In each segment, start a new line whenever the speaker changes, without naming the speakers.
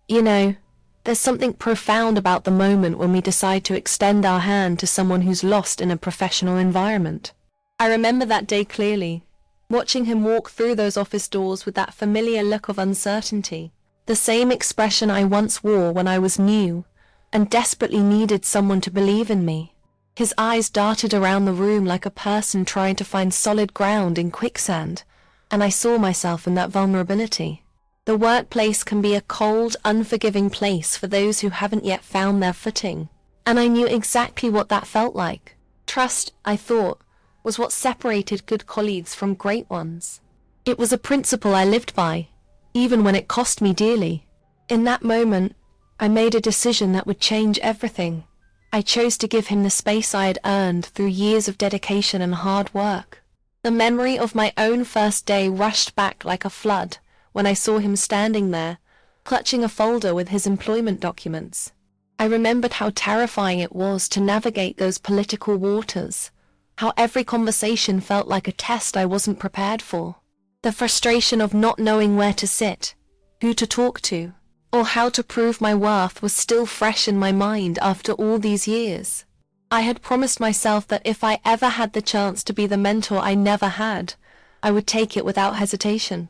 You know, there's something profound about the moment when we decide to extend our hand to someone who's lost in a professional environment. I remember that day clearly, watching him walk through those office doors with that familiar look of uncertainty, the same expression I once wore when I was new and desperately needed someone to believe in me. His eyes darted around the room like a person trying to find solid ground in quicksand, and I saw myself in that vulnerability. The workplace can be a cold, unforgiving place for those who haven't yet found their footing, and I knew exactly what that felt like. Trust, I thought, was what separated good colleagues from great ones. It was a principle I lived by, even when it cost me dearly. In that moment, I made a decision that would change everything. I chose to give him the space I had earned through years of dedication and hard work. The memory of my own first day rushed back like a flood when I saw him standing there, clutching a folder with his employment documents. I remembered how terrifying it was to navigate those political waters, how every conversation felt like a test I wasn't prepared for. The frustration of not knowing where to sit, who to talk to, or how to prove my worth was still fresh in my mind after all these years. I had promised myself that if I ever had the chance to be the mentor I never had, I would take it without hesitation.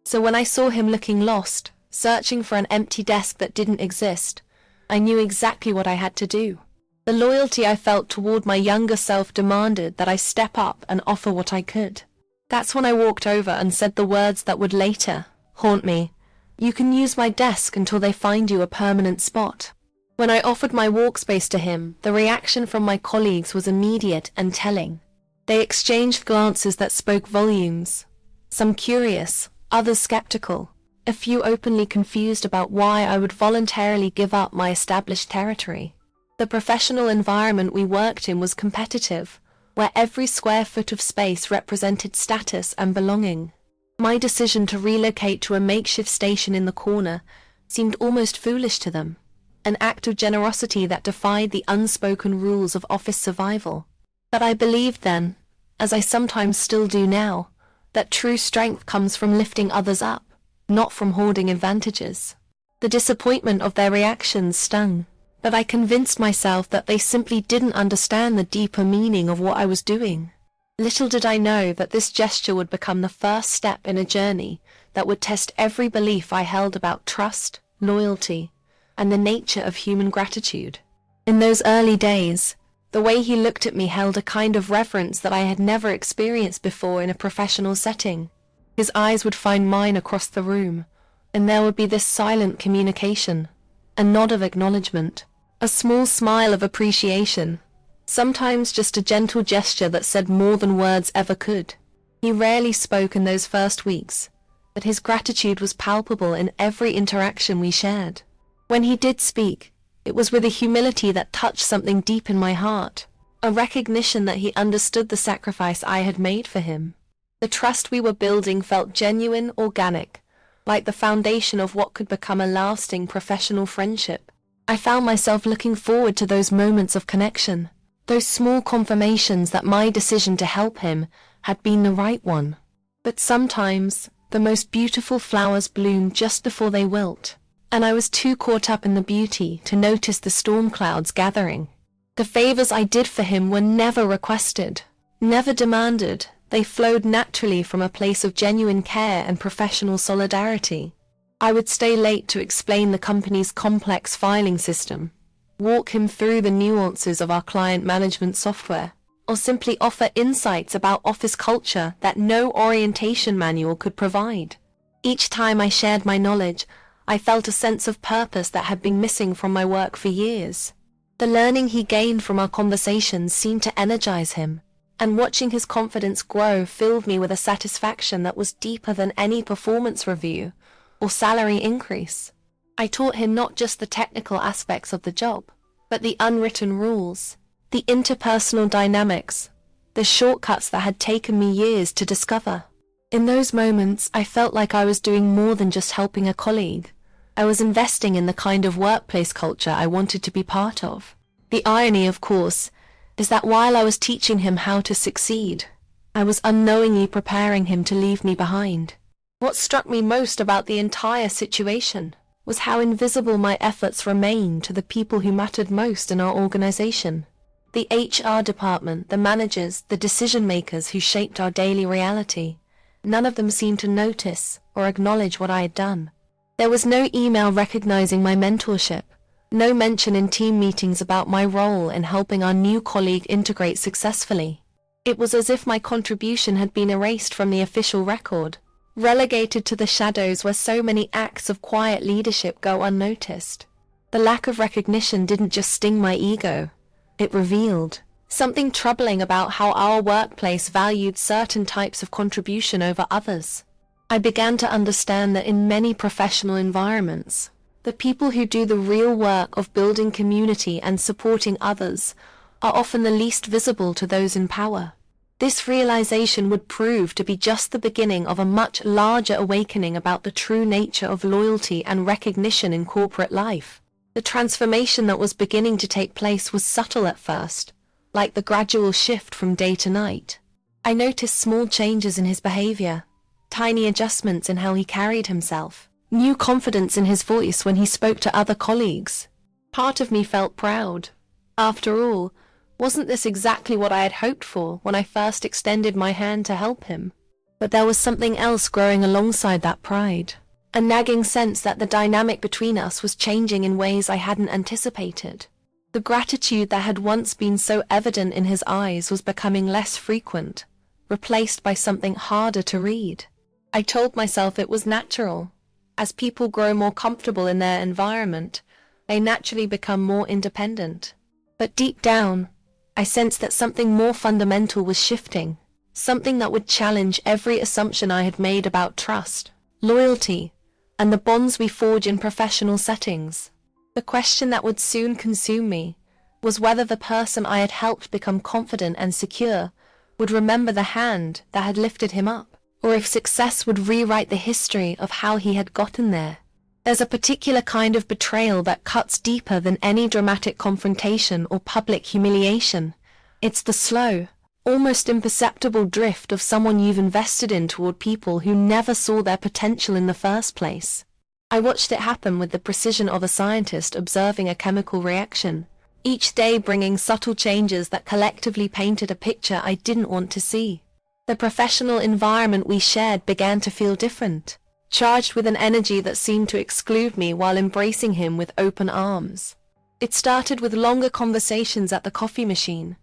So when I saw him looking lost, searching for an empty desk that didn't exist, I knew exactly what I had to do. The loyalty I felt toward my younger self demanded that I step up and offer what I could. That's when I walked over and said the words that would later haunt me. You can use my desk until they find you a permanent spot. When I offered my workspace to him, the reaction from my colleagues was immediate and telling. They exchanged glances that spoke volumes, some curious, others skeptical, a few openly confused about why I would voluntarily give up my established territory. The professional environment we worked in was competitive, where every square foot of space represented status and belonging. My decision to relocate to a makeshift station in the corner seemed almost foolish to them, an act of generosity that defied the unspoken rules of office survival. But I believed then, as I sometimes still do now, that true strength comes from lifting others up, not from hoarding advantages. The disappointment of their reactions stung, but I convinced myself that they simply didn't understand the deeper meaning of what I was doing. Little did I know that this gesture would become the first step in a journey that would test every belief I held about trust, loyalty, and the nature of human gratitude. In those early days, the way he looked at me held a kind of reverence that I had never experienced before in a professional setting. His eyes would find mine across the room, and there would be this silent communication, a nod of acknowledgement, a small smile of appreciation, sometimes just a gentle gesture that said more than words ever could. He rarely spoke in those first weeks, but his gratitude was palpable in every interaction we shared. When he did speak, it was with a humility that touched something deep in my heart, a recognition that he understood the sacrifice I had made for him. The trust we were building felt genuine, organic, like the foundation of what could become a lasting professional friendship. I found myself looking forward to those moments of connection, those small confirmations that my decision to help him had been the right one. But sometimes, the most beautiful flowers bloom just before they wilt, and I was too caught up in the beauty to notice the storm clouds gathering. The favors I did for him were never requested, never demanded. They flowed naturally from a place of genuine care and professional solidarity. I would stay late to explain the company's complex filing system, walk him through the nuances of our client management software, or simply offer insights about office culture that no orientation manual could provide. Each time I shared my knowledge, I felt a sense of purpose that had been missing from my work for years. The learning he gained from our conversations seemed to energize him, and watching his confidence grow filled me with a satisfaction that was deeper than any performance review or salary increase. I taught him not just the technical aspects of the job, but the unwritten rules, the interpersonal dynamics, the shortcuts that had taken me years to discover. In those moments, I felt like I was doing more than just helping a colleague. I was investing in the kind of workplace culture I wanted to be part of. The irony, of course, is that while I was teaching him how to succeed, I was unknowingly preparing him to leave me behind. What struck me most about the entire situation was how invisible my efforts remained to the people who mattered most in our organization. The HR department, the managers, the decision-makers who shaped our daily reality. None of them seemed to notice or acknowledge what I had done. There was no email recognizing my mentorship, no mention in team meetings about my role in helping our new colleague integrate successfully. It was as if my contribution had been erased from the official record, relegated to the shadows where so many acts of quiet leadership go unnoticed. The lack of recognition didn't just sting my ego, it revealed something troubling about how our workplace valued certain types of contribution over others. I began to understand that in many professional environments, the people who do the real work of building community and supporting others are often the least visible to those in power. This realization would prove to be just the beginning of a much larger awakening about the true nature of loyalty and recognition in corporate life. The transformation that was beginning to take place was subtle at first, like the gradual shift from day to night. I noticed small changes in his behavior, tiny adjustments in how he carried himself, new confidence in his voice when he spoke to other colleagues. Part of me felt proud. After all, wasn't this exactly what I had hoped for when I first extended my hand to help him? But there was something else growing alongside that pride, a nagging sense that the dynamic between us was changing in ways I hadn't anticipated. The gratitude that had once been so evident in his eyes was becoming less frequent, replaced by something harder to read. I told myself it was natural. As people grow more comfortable in their environment, they naturally become more independent. But deep down, I sensed that something more fundamental was shifting, something that would challenge every assumption I had made about trust, loyalty, and the bonds we forge in professional settings. The question that would soon consume me was whether the person I had helped become confident and secure would remember the hand that had lifted him up, or if success would rewrite the history of how he had gotten there. There's a particular kind of betrayal that cuts deeper than any dramatic confrontation or public humiliation. It's the slow, almost imperceptible drift of someone you've invested in toward people who never saw their potential in the first place. I watched it happen with the precision of a scientist observing a chemical reaction, each day bringing subtle changes that collectively painted a picture I didn't want to see. The professional environment we shared began to feel different, charged with an energy that seemed to exclude me while embracing him with open arms. It started with longer conversations at the coffee machine,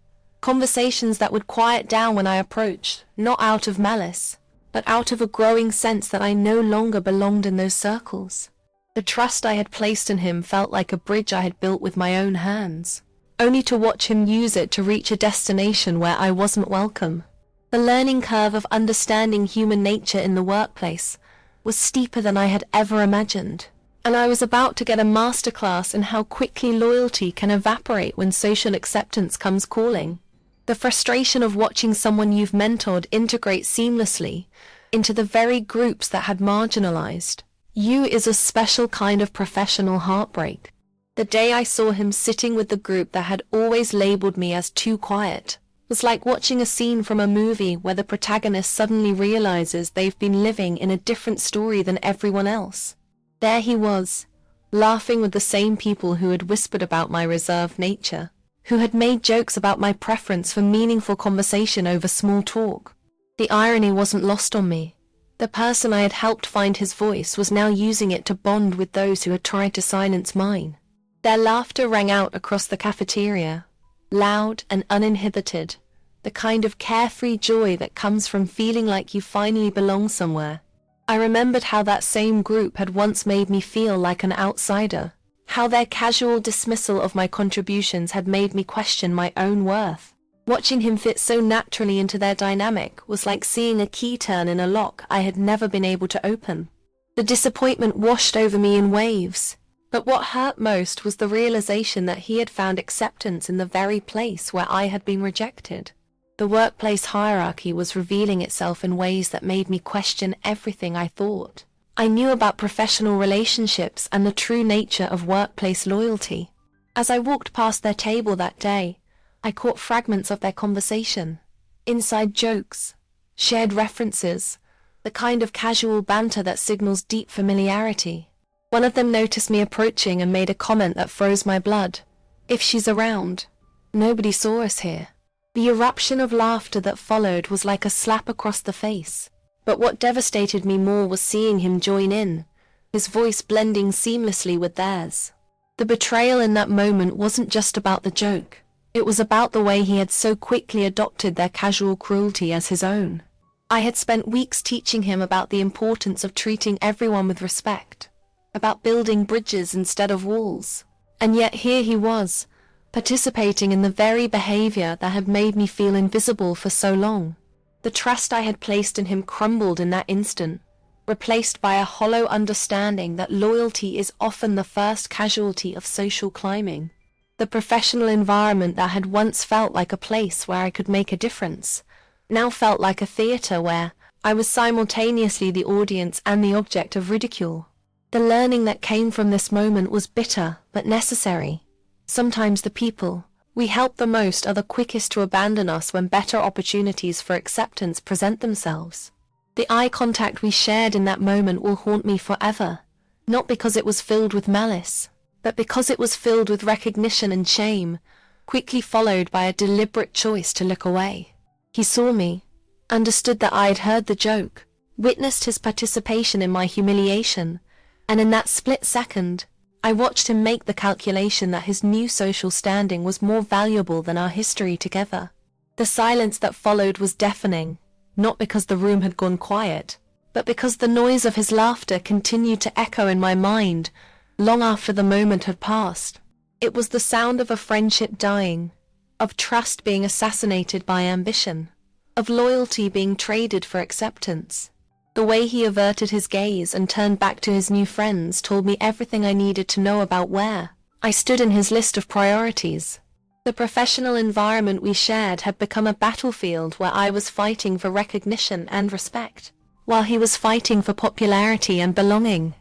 conversations that would quiet down when I approached, not out of malice, but out of a growing sense that I no longer belonged in those circles. The trust I had placed in him felt like a bridge I had built with my own hands, only to watch him use it to reach a destination where I wasn't welcome. The learning curve of understanding human nature in the workplace was steeper than I had ever imagined, and I was about to get a masterclass in how quickly loyalty can evaporate when social acceptance comes calling. The frustration of watching someone you've mentored integrate seamlessly into the very groups that had marginalized you is a special kind of professional heartbreak. The day I saw him sitting with the group that had always labeled me as too quiet was like watching a scene from a movie where the protagonist suddenly realizes they've been living in a different story than everyone else. There he was, laughing with the same people who had whispered about my reserved nature, who had made jokes about my preference for meaningful conversation over small talk. The irony wasn't lost on me. The person I had helped find his voice was now using it to bond with those who had tried to silence mine. Their laughter rang out across the cafeteria, loud and uninhibited, the kind of carefree joy that comes from feeling like you finally belong somewhere. I remembered how that same group had once made me feel like an outsider, how their casual dismissal of my contributions had made me question my own worth. Watching him fit so naturally into their dynamic was like seeing a key turn in a lock I had never been able to open. The disappointment washed over me in waves, but what hurt most was the realization that he had found acceptance in the very place where I had been rejected. The workplace hierarchy was revealing itself in ways that made me question everything I thought I knew about professional relationships and the true nature of workplace loyalty. As I walked past their table that day, I caught fragments of their conversation, inside jokes, shared references, the kind of casual banter that signals deep familiarity. One of them noticed me approaching and made a comment that froze my blood. "If she's around, nobody saw us here." The eruption of laughter that followed was like a slap across the face. But what devastated me more was seeing him join in, his voice blending seamlessly with theirs. The betrayal in that moment wasn't just about the joke. It was about the way he had so quickly adopted their casual cruelty as his own. I had spent weeks teaching him about the importance of treating everyone with respect, about building bridges instead of walls. And yet here he was, participating in the very behavior that had made me feel invisible for so long. The trust I had placed in him crumbled in that instant, replaced by a hollow understanding that loyalty is often the first casualty of social climbing. The professional environment that had once felt like a place where I could make a difference now felt like a theater where I was simultaneously the audience and the object of ridicule. The learning that came from this moment was bitter but necessary. Sometimes the people we help the most are the quickest to abandon us when better opportunities for acceptance present themselves. The eye contact we shared in that moment will haunt me forever, not because it was filled with malice, but because it was filled with recognition and shame, quickly followed by a deliberate choice to look away. He saw me, understood that I had heard the joke, witnessed his participation in my humiliation, and in that split second, I watched him make the calculation that his new social standing was more valuable than our history together. The silence that followed was deafening, not because the room had gone quiet, but because the noise of his laughter continued to echo in my mind long after the moment had passed. It was the sound of a friendship dying, of trust being assassinated by ambition, of loyalty being traded for acceptance. The way he averted his gaze and turned back to his new friends told me everything I needed to know about where I stood in his list of priorities. The professional environment we shared had become a battlefield where I was fighting for recognition and respect, while he was fighting for popularity and belonging.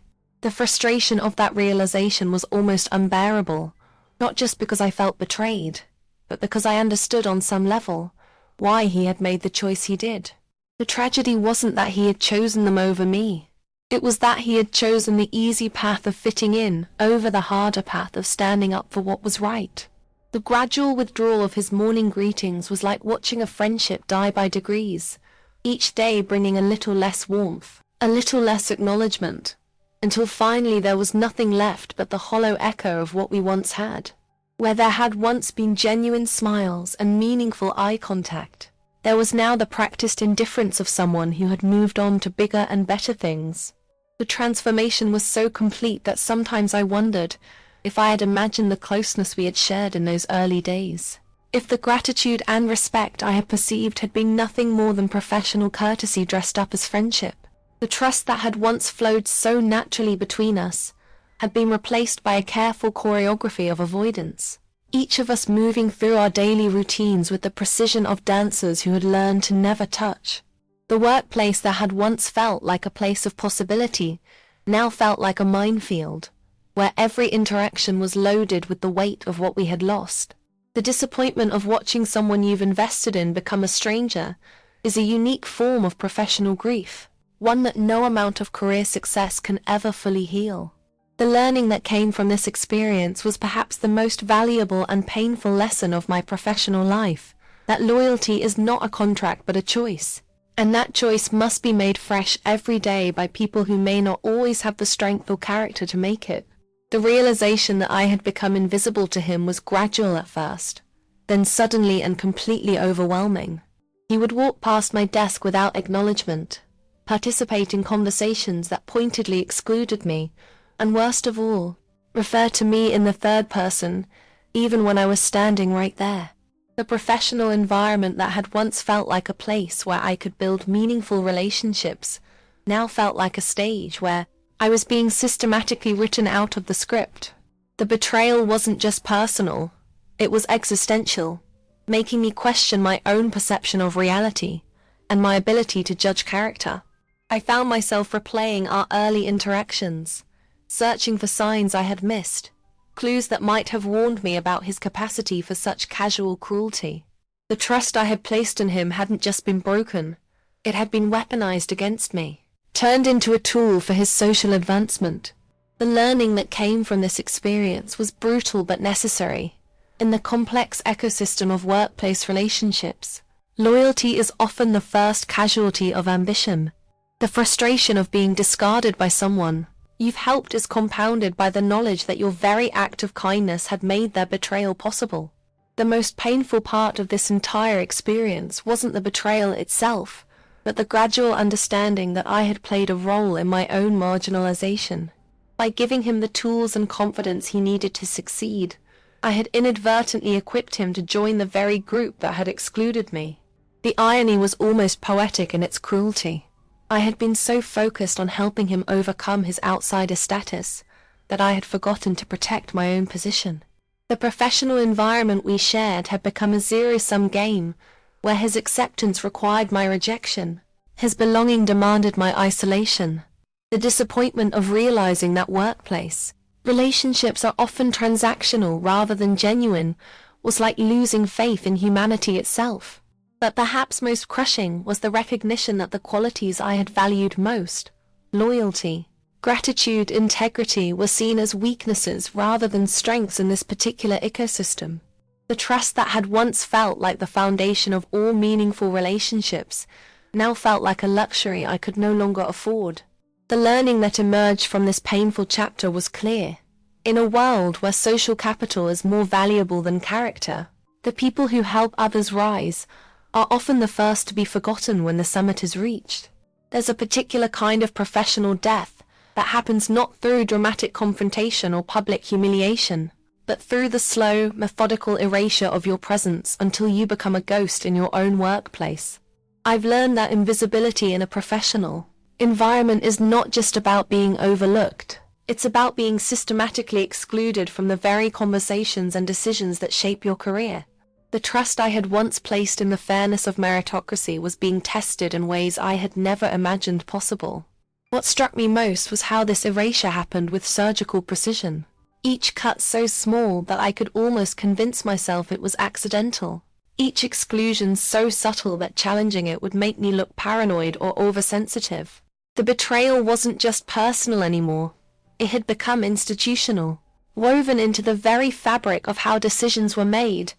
The frustration of that realization was almost unbearable, not just because I felt betrayed, but because I understood on some level why he had made the choice he did. The tragedy wasn't that he had chosen them over me. It was that he had chosen the easy path of fitting in over the harder path of standing up for what was right. The gradual withdrawal of his morning greetings was like watching a friendship die by degrees, each day bringing a little less warmth, a little less acknowledgement, until finally there was nothing left but the hollow echo of what we once had. Where there had once been genuine smiles and meaningful eye contact, there was now the practiced indifference of someone who had moved on to bigger and better things. The transformation was so complete that sometimes I wondered if I had imagined the closeness we had shared in those early days. If the gratitude and respect I had perceived had been nothing more than professional courtesy dressed up as friendship. The trust that had once flowed so naturally between us had been replaced by a careful choreography of avoidance, each of us moving through our daily routines with the precision of dancers who had learned to never touch. The workplace that had once felt like a place of possibility now felt like a minefield, where every interaction was loaded with the weight of what we had lost. The disappointment of watching someone you've invested in become a stranger is a unique form of professional grief, one that no amount of career success can ever fully heal. The learning that came from this experience was perhaps the most valuable and painful lesson of my professional life, that loyalty is not a contract but a choice, and that choice must be made fresh every day by people who may not always have the strength or character to make it. The realization that I had become invisible to him was gradual at first, then suddenly and completely overwhelming. He would walk past my desk without acknowledgement, participate in conversations that pointedly excluded me, and worst of all, refer to me in the third person, even when I was standing right there. The professional environment that had once felt like a place where I could build meaningful relationships now felt like a stage where I was being systematically written out of the script. The betrayal wasn't just personal, it was existential, making me question my own perception of reality and my ability to judge character. I found myself replaying our early interactions, searching for signs I had missed, clues that might have warned me about his capacity for such casual cruelty. The trust I had placed in him hadn't just been broken, it had been weaponized against me, turned into a tool for his social advancement. The learning that came from this experience was brutal but necessary. In the complex ecosystem of workplace relationships, loyalty is often the first casualty of ambition. The frustration of being discarded by someone you've helped is compounded by the knowledge that your very act of kindness had made their betrayal possible. The most painful part of this entire experience wasn't the betrayal itself, but the gradual understanding that I had played a role in my own marginalization. By giving him the tools and confidence he needed to succeed, I had inadvertently equipped him to join the very group that had excluded me. The irony was almost poetic in its cruelty. I had been so focused on helping him overcome his outsider status that I had forgotten to protect my own position. The professional environment we shared had become a zero-sum game, where his acceptance required my rejection, his belonging demanded my isolation. The disappointment of realizing that workplace relationships are often transactional rather than genuine was like losing faith in humanity itself. But perhaps most crushing was the recognition that the qualities I had valued most, loyalty, gratitude, integrity, were seen as weaknesses rather than strengths in this particular ecosystem. The trust that had once felt like the foundation of all meaningful relationships now felt like a luxury I could no longer afford. The learning that emerged from this painful chapter was clear. In a world where social capital is more valuable than character, the people who help others rise are often the first to be forgotten when the summit is reached. There's a particular kind of professional death that happens not through dramatic confrontation or public humiliation, but through the slow, methodical erasure of your presence until you become a ghost in your own workplace. I've learned that invisibility in a professional environment is not just about being overlooked. It's about being systematically excluded from the very conversations and decisions that shape your career. The trust I had once placed in the fairness of meritocracy was being tested in ways I had never imagined possible. What struck me most was how this erasure happened with surgical precision. Each cut so small that I could almost convince myself it was accidental. Each exclusion so subtle that challenging it would make me look paranoid or oversensitive. The betrayal wasn't just personal anymore. It had become institutional, woven into the very fabric of how decisions were made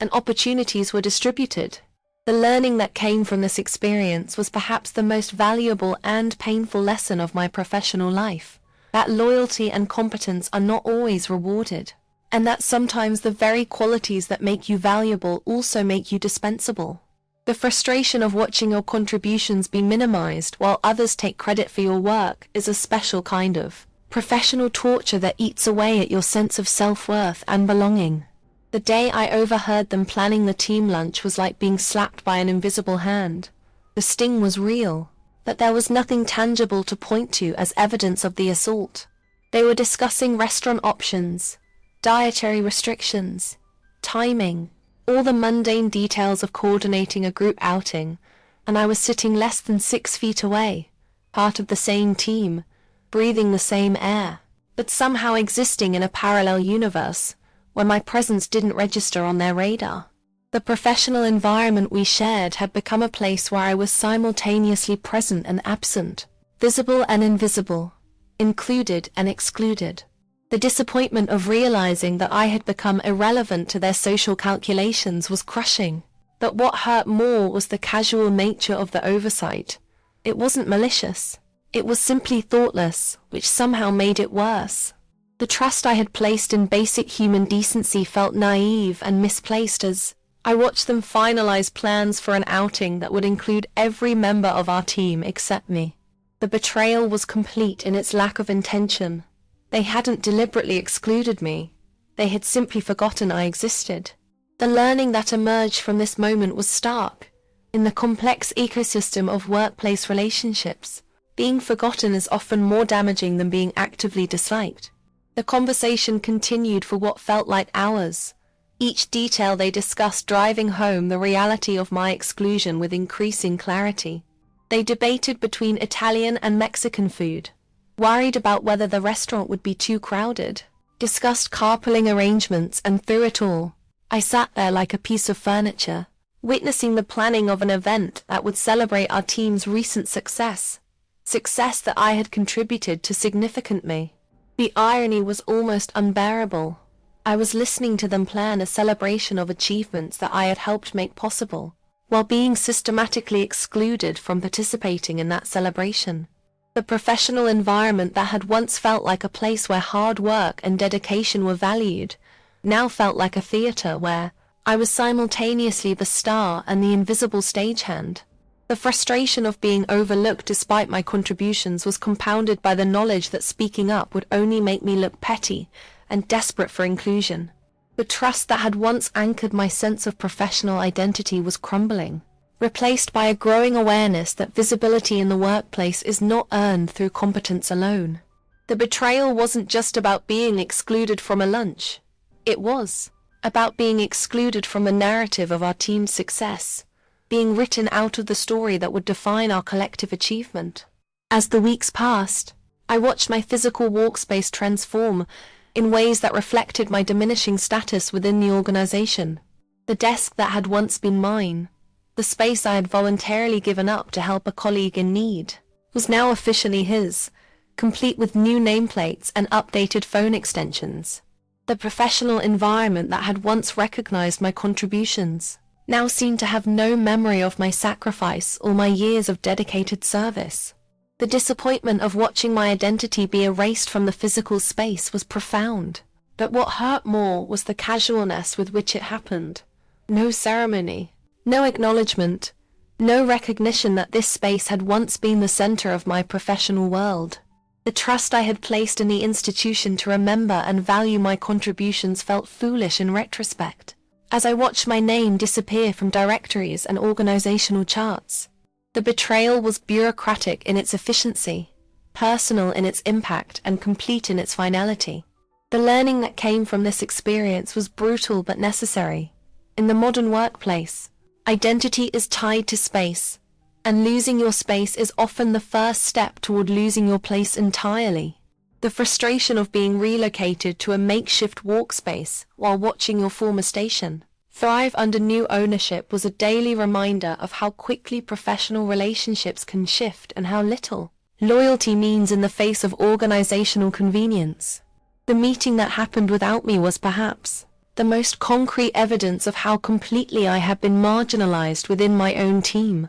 and opportunities were distributed. The learning that came from this experience was perhaps the most valuable and painful lesson of my professional life. That loyalty and competence are not always rewarded, and that sometimes the very qualities that make you valuable also make you dispensable. The frustration of watching your contributions be minimized while others take credit for your work is a special kind of professional torture that eats away at your sense of self-worth and belonging. The day I overheard them planning the team lunch was like being slapped by an invisible hand. The sting was real, but there was nothing tangible to point to as evidence of the assault. They were discussing restaurant options, dietary restrictions, timing, all the mundane details of coordinating a group outing, and I was sitting less than 6 feet away, part of the same team, breathing the same air, but somehow existing in a parallel universe where my presence didn't register on their radar. The professional environment we shared had become a place where I was simultaneously present and absent, visible and invisible, included and excluded. The disappointment of realizing that I had become irrelevant to their social calculations was crushing. But what hurt more was the casual nature of the oversight. It wasn't malicious. It was simply thoughtless, which somehow made it worse. The trust I had placed in basic human decency felt naive and misplaced as I watched them finalize plans for an outing that would include every member of our team except me. The betrayal was complete in its lack of intention. They hadn't deliberately excluded me. They had simply forgotten I existed. The learning that emerged from this moment was stark. In the complex ecosystem of workplace relationships, being forgotten is often more damaging than being actively disliked. The conversation continued for what felt like hours, each detail they discussed driving home the reality of my exclusion with increasing clarity. They debated between Italian and Mexican food, worried about whether the restaurant would be too crowded, discussed carpooling arrangements, and through it all, I sat there like a piece of furniture, witnessing the planning of an event that would celebrate our team's recent success that I had contributed to significantly. The irony was almost unbearable. I was listening to them plan a celebration of achievements that I had helped make possible, while being systematically excluded from participating in that celebration. The professional environment that had once felt like a place where hard work and dedication were valued, now felt like a theater where I was simultaneously the star and the invisible stagehand. The frustration of being overlooked despite my contributions was compounded by the knowledge that speaking up would only make me look petty and desperate for inclusion. The trust that had once anchored my sense of professional identity was crumbling, replaced by a growing awareness that visibility in the workplace is not earned through competence alone. The betrayal wasn't just about being excluded from a lunch. It was about being excluded from the narrative of our team's success, being written out of the story that would define our collective achievement. As the weeks passed, I watched my physical workspace transform in ways that reflected my diminishing status within the organization. The desk that had once been mine, the space I had voluntarily given up to help a colleague in need, was now officially his, complete with new nameplates and updated phone extensions. The professional environment that had once recognized my contributions now seemed to have no memory of my sacrifice or my years of dedicated service. The disappointment of watching my identity be erased from the physical space was profound, but what hurt more was the casualness with which it happened. No ceremony, no acknowledgement, no recognition that this space had once been the center of my professional world. The trust I had placed in the institution to remember and value my contributions felt foolish in retrospect, as I watched my name disappear from directories and organizational charts. The betrayal was bureaucratic in its efficiency, personal in its impact, and complete in its finality. The learning that came from this experience was brutal but necessary. In the modern workplace, identity is tied to space, and losing your space is often the first step toward losing your place entirely. The frustration of being relocated to a makeshift workspace while watching your former station thrive under new ownership was a daily reminder of how quickly professional relationships can shift and how little loyalty means in the face of organizational convenience. The meeting that happened without me was perhaps the most concrete evidence of how completely I had been marginalized within my own team.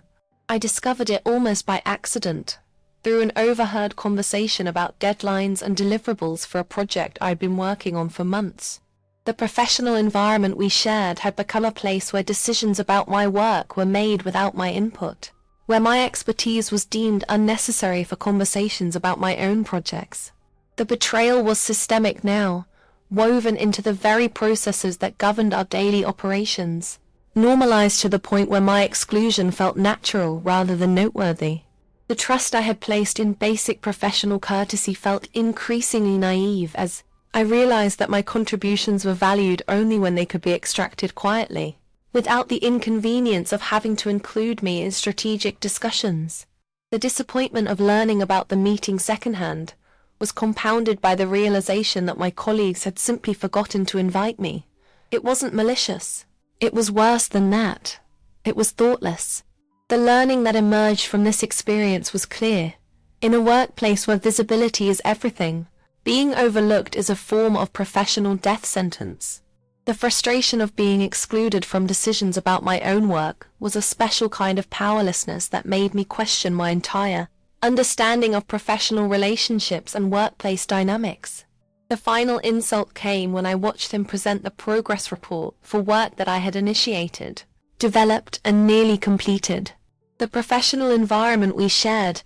I discovered it almost by accident, through an overheard conversation about deadlines and deliverables for a project I'd been working on for months. The professional environment we shared had become a place where decisions about my work were made without my input, where my expertise was deemed unnecessary for conversations about my own projects. The betrayal was systemic now, woven into the very processes that governed our daily operations, normalized to the point where my exclusion felt natural rather than noteworthy. The trust I had placed in basic professional courtesy felt increasingly naive as I realized that my contributions were valued only when they could be extracted quietly, without the inconvenience of having to include me in strategic discussions. The disappointment of learning about the meeting secondhand was compounded by the realization that my colleagues had simply forgotten to invite me. It wasn't malicious. It was worse than that. It was thoughtless. The learning that emerged from this experience was clear. In a workplace where visibility is everything, being overlooked is a form of professional death sentence. The frustration of being excluded from decisions about my own work was a special kind of powerlessness that made me question my entire understanding of professional relationships and workplace dynamics. The final insult came when I watched him present the progress report for work that I had initiated, developed, and nearly completed. The professional environment we shared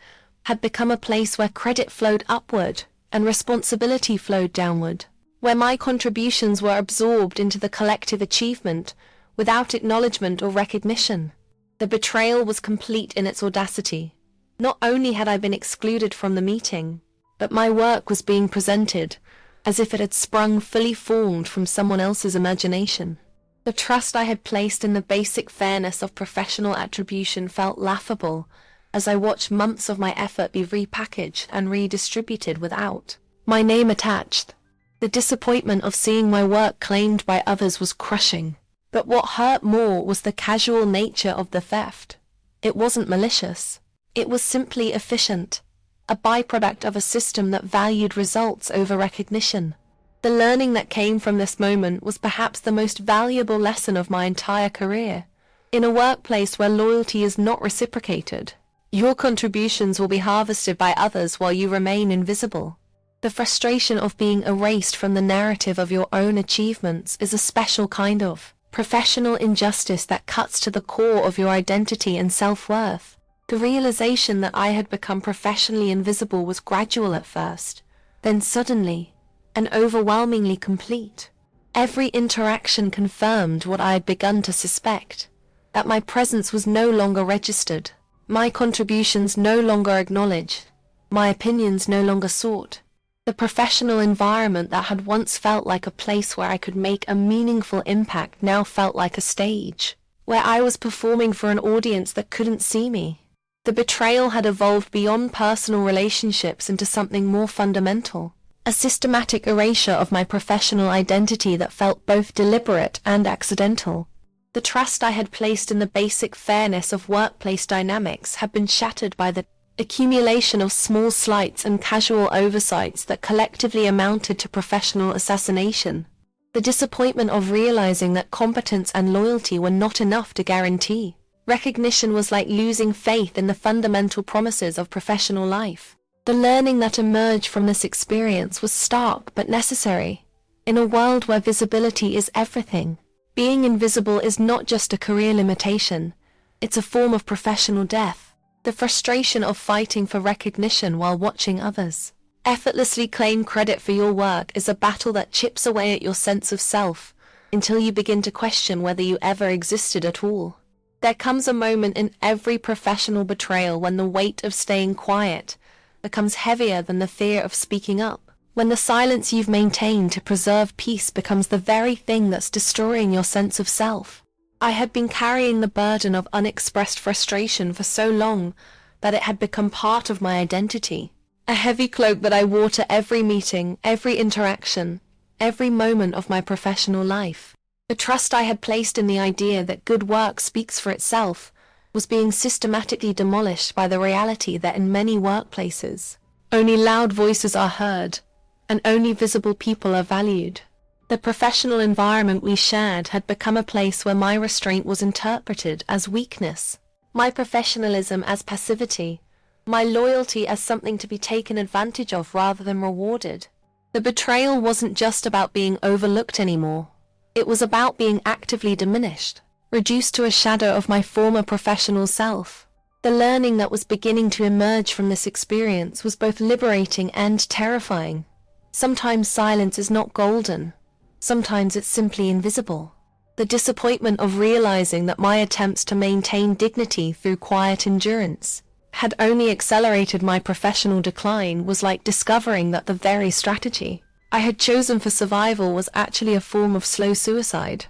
had become a place where credit flowed upward and responsibility flowed downward, where my contributions were absorbed into the collective achievement without acknowledgement or recognition. The betrayal was complete in its audacity. Not only had I been excluded from the meeting, but my work was being presented as if it had sprung fully formed from someone else's imagination. The trust I had placed in the basic fairness of professional attribution felt laughable as I watched months of my effort be repackaged and redistributed without my name attached. The disappointment of seeing my work claimed by others was crushing. But what hurt more was the casual nature of the theft. It wasn't malicious. It was simply efficient. a byproduct of a system that valued results over recognition. The learning that came from this moment was perhaps the most valuable lesson of my entire career. In a workplace where loyalty is not reciprocated, your contributions will be harvested by others while you remain invisible. The frustration of being erased from the narrative of your own achievements is a special kind of professional injustice that cuts to the core of your identity and self-worth. The realization that I had become professionally invisible was gradual at first, then suddenly and overwhelmingly complete. Every interaction confirmed what I had begun to suspect, that my presence was no longer registered, my contributions no longer acknowledged, my opinions no longer sought. The professional environment that had once felt like a place where I could make a meaningful impact now felt like a stage, where I was performing for an audience that couldn't see me. The betrayal had evolved beyond personal relationships into something more fundamental, a systematic erasure of my professional identity that felt both deliberate and accidental. The trust I had placed in the basic fairness of workplace dynamics had been shattered by the accumulation of small slights and casual oversights that collectively amounted to professional assassination. The disappointment of realizing that competence and loyalty were not enough to guarantee recognition was like losing faith in the fundamental promises of professional life. The learning that emerged from this experience was stark but necessary. In a world where visibility is everything, being invisible is not just a career limitation, it's a form of professional death. The frustration of fighting for recognition while watching others effortlessly claim credit for your work is a battle that chips away at your sense of self until you begin to question whether you ever existed at all. There comes a moment in every professional betrayal when the weight of staying quiet becomes heavier than the fear of speaking up, when the silence you've maintained to preserve peace becomes the very thing that's destroying your sense of self. I had been carrying the burden of unexpressed frustration for so long that it had become part of my identity, a heavy cloak that I wore to every meeting, every interaction, every moment of my professional life. The trust I had placed in the idea that good work speaks for itself was being systematically demolished by the reality that in many workplaces, only loud voices are heard, and only visible people are valued. The professional environment we shared had become a place where my restraint was interpreted as weakness, my professionalism as passivity, my loyalty as something to be taken advantage of rather than rewarded. The betrayal wasn't just about being overlooked anymore. It was about being actively diminished, reduced to a shadow of my former professional self. The learning that was beginning to emerge from this experience was both liberating and terrifying. Sometimes silence is not golden. Sometimes it's simply invisible. The disappointment of realizing that my attempts to maintain dignity through quiet endurance had only accelerated my professional decline was like discovering that the very strategy I had chosen for survival was actually a form of slow suicide.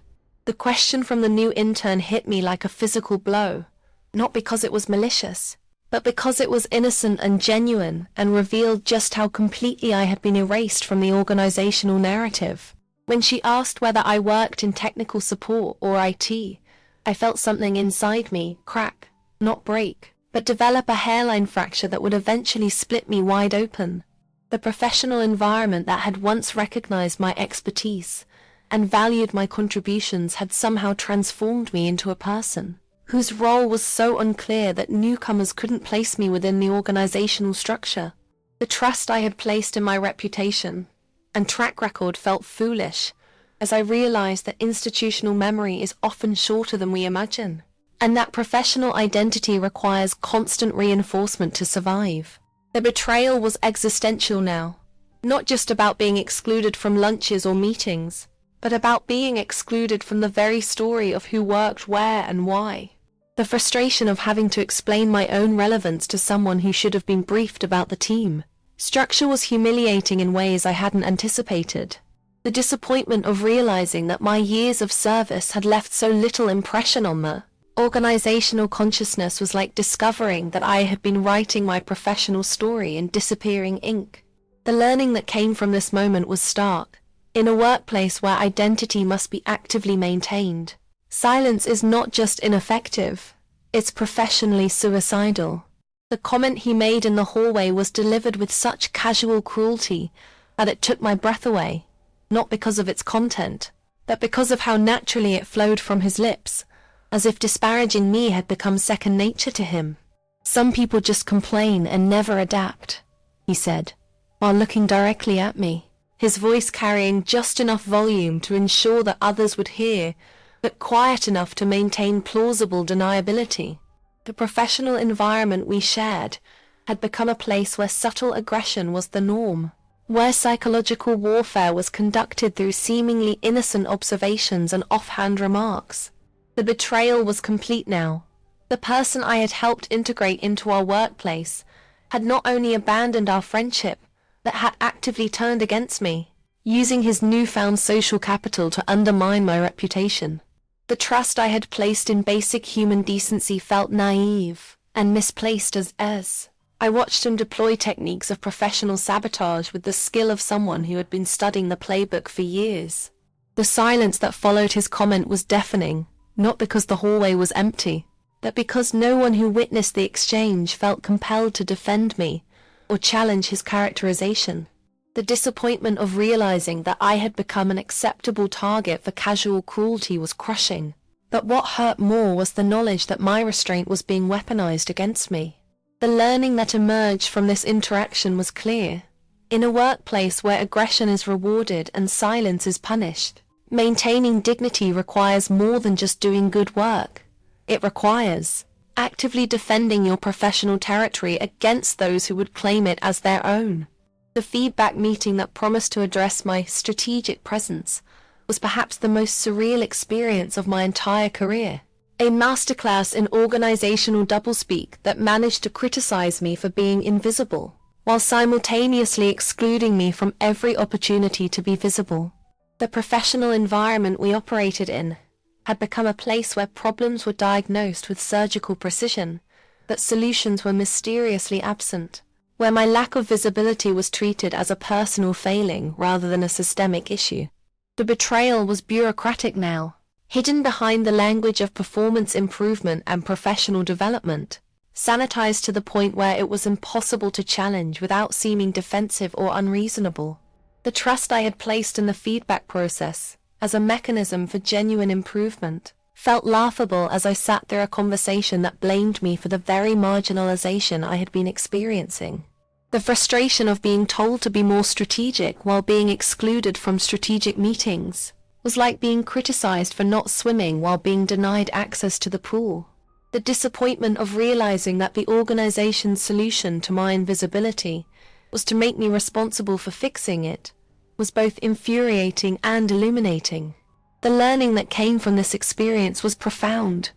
The question from the new intern hit me like a physical blow, not because it was malicious, but because it was innocent and genuine and revealed just how completely I had been erased from the organizational narrative. When she asked whether I worked in technical support or IT, I felt something inside me crack, not break, but develop a hairline fracture that would eventually split me wide open. The professional environment that had once recognized my expertise and valued my contributions had somehow transformed me into a person whose role was so unclear that newcomers couldn't place me within the organizational structure. The trust I had placed in my reputation and track record felt foolish as I realized that institutional memory is often shorter than we imagine, and that professional identity requires constant reinforcement to survive. The betrayal was existential now, not just about being excluded from lunches or meetings, but about being excluded from the very story of who worked where and why. The frustration of having to explain my own relevance to someone who should have been briefed about the team structure was humiliating in ways I hadn't anticipated. The disappointment of realizing that my years of service had left so little impression on the organizational consciousness was like discovering that I had been writing my professional story in disappearing ink. The learning that came from this moment was stark. In a workplace where identity must be actively maintained, silence is not just ineffective, it's professionally suicidal. The comment he made in the hallway was delivered with such casual cruelty that it took my breath away, not because of its content, but because of how naturally it flowed from his lips, as if disparaging me had become second nature to him. "Some people just complain and never adapt," he said, while looking directly at me, his voice carrying just enough volume to ensure that others would hear, but quiet enough to maintain plausible deniability. The professional environment we shared had become a place where subtle aggression was the norm, where psychological warfare was conducted through seemingly innocent observations and offhand remarks. The betrayal was complete now. The person I had helped integrate into our workplace had not only abandoned our friendship, but had actively turned against me, using his newfound social capital to undermine my reputation. The trust I had placed in basic human decency felt naive and misplaced as I watched him deploy techniques of professional sabotage with the skill of someone who had been studying the playbook for years. The silence that followed his comment was deafening, not because the hallway was empty, but because no one who witnessed the exchange felt compelled to defend me or challenge his characterization. The disappointment of realizing that I had become an acceptable target for casual cruelty was crushing. But what hurt more was the knowledge that my restraint was being weaponized against me. The learning that emerged from this interaction was clear. In a workplace where aggression is rewarded and silence is punished, maintaining dignity requires more than just doing good work. It requires actively defending your professional territory against those who would claim it as their own. The feedback meeting that promised to address my strategic presence was perhaps the most surreal experience of my entire career. A masterclass in organizational doublespeak that managed to criticize me for being invisible, while simultaneously excluding me from every opportunity to be visible. The professional environment we operated in had become a place where problems were diagnosed with surgical precision, but solutions were mysteriously absent, where my lack of visibility was treated as a personal failing rather than a systemic issue. The betrayal was bureaucratic now, hidden behind the language of performance improvement and professional development, sanitized to the point where it was impossible to challenge without seeming defensive or unreasonable. The trust I had placed in the feedback process, as a mechanism for genuine improvement, felt laughable as I sat through a conversation that blamed me for the very marginalization I had been experiencing. The frustration of being told to be more strategic while being excluded from strategic meetings was like being criticized for not swimming while being denied access to the pool. The disappointment of realizing that the organization's solution to my invisibility was to make me responsible for fixing it was both infuriating and illuminating. The learning that came from this experience was profound.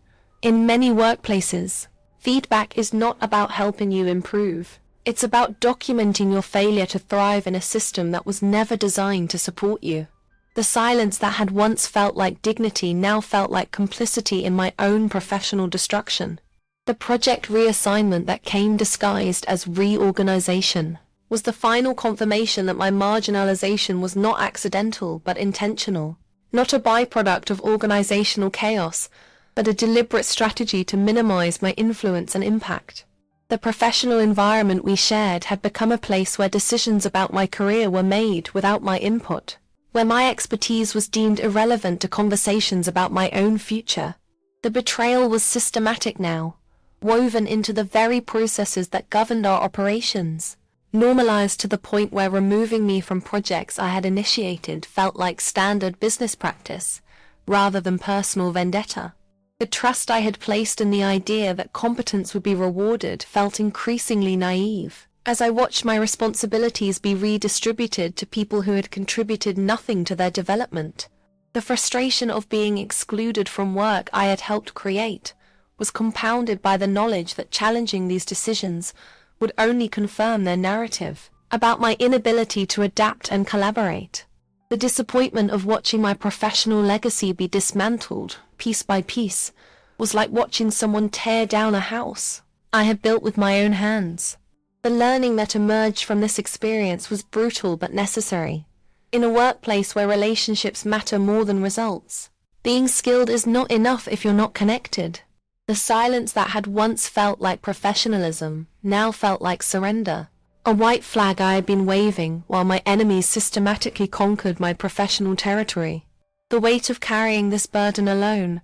In many workplaces, feedback is not about helping you improve. It's about documenting your failure to thrive in a system that was never designed to support you. The silence that had once felt like dignity now felt like complicity in my own professional destruction. The project reassignment that came disguised as reorganization was the final confirmation that my marginalization was not accidental but intentional. Not a byproduct of organizational chaos, but a deliberate strategy to minimize my influence and impact. The professional environment we shared had become a place where decisions about my career were made without my input, where my expertise was deemed irrelevant to conversations about my own future. The betrayal was systematic now, woven into the very processes that governed our operations, normalized to the point where removing me from projects I had initiated felt like standard business practice, rather than personal vendetta. The trust I had placed in the idea that competence would be rewarded felt increasingly naive, as I watched my responsibilities be redistributed to people who had contributed nothing to their development. The frustration of being excluded from work I had helped create was compounded by the knowledge that challenging these decisions would only confirm their narrative about my inability to adapt and collaborate. The disappointment of watching my professional legacy be dismantled, piece by piece, was like watching someone tear down a house I had built with my own hands. The learning that emerged from this experience was brutal but necessary. In a workplace where relationships matter more than results, being skilled is not enough if you're not connected. The silence that had once felt like professionalism now felt like surrender. A white flag I had been waving while my enemies systematically conquered my professional territory. The weight of carrying this burden alone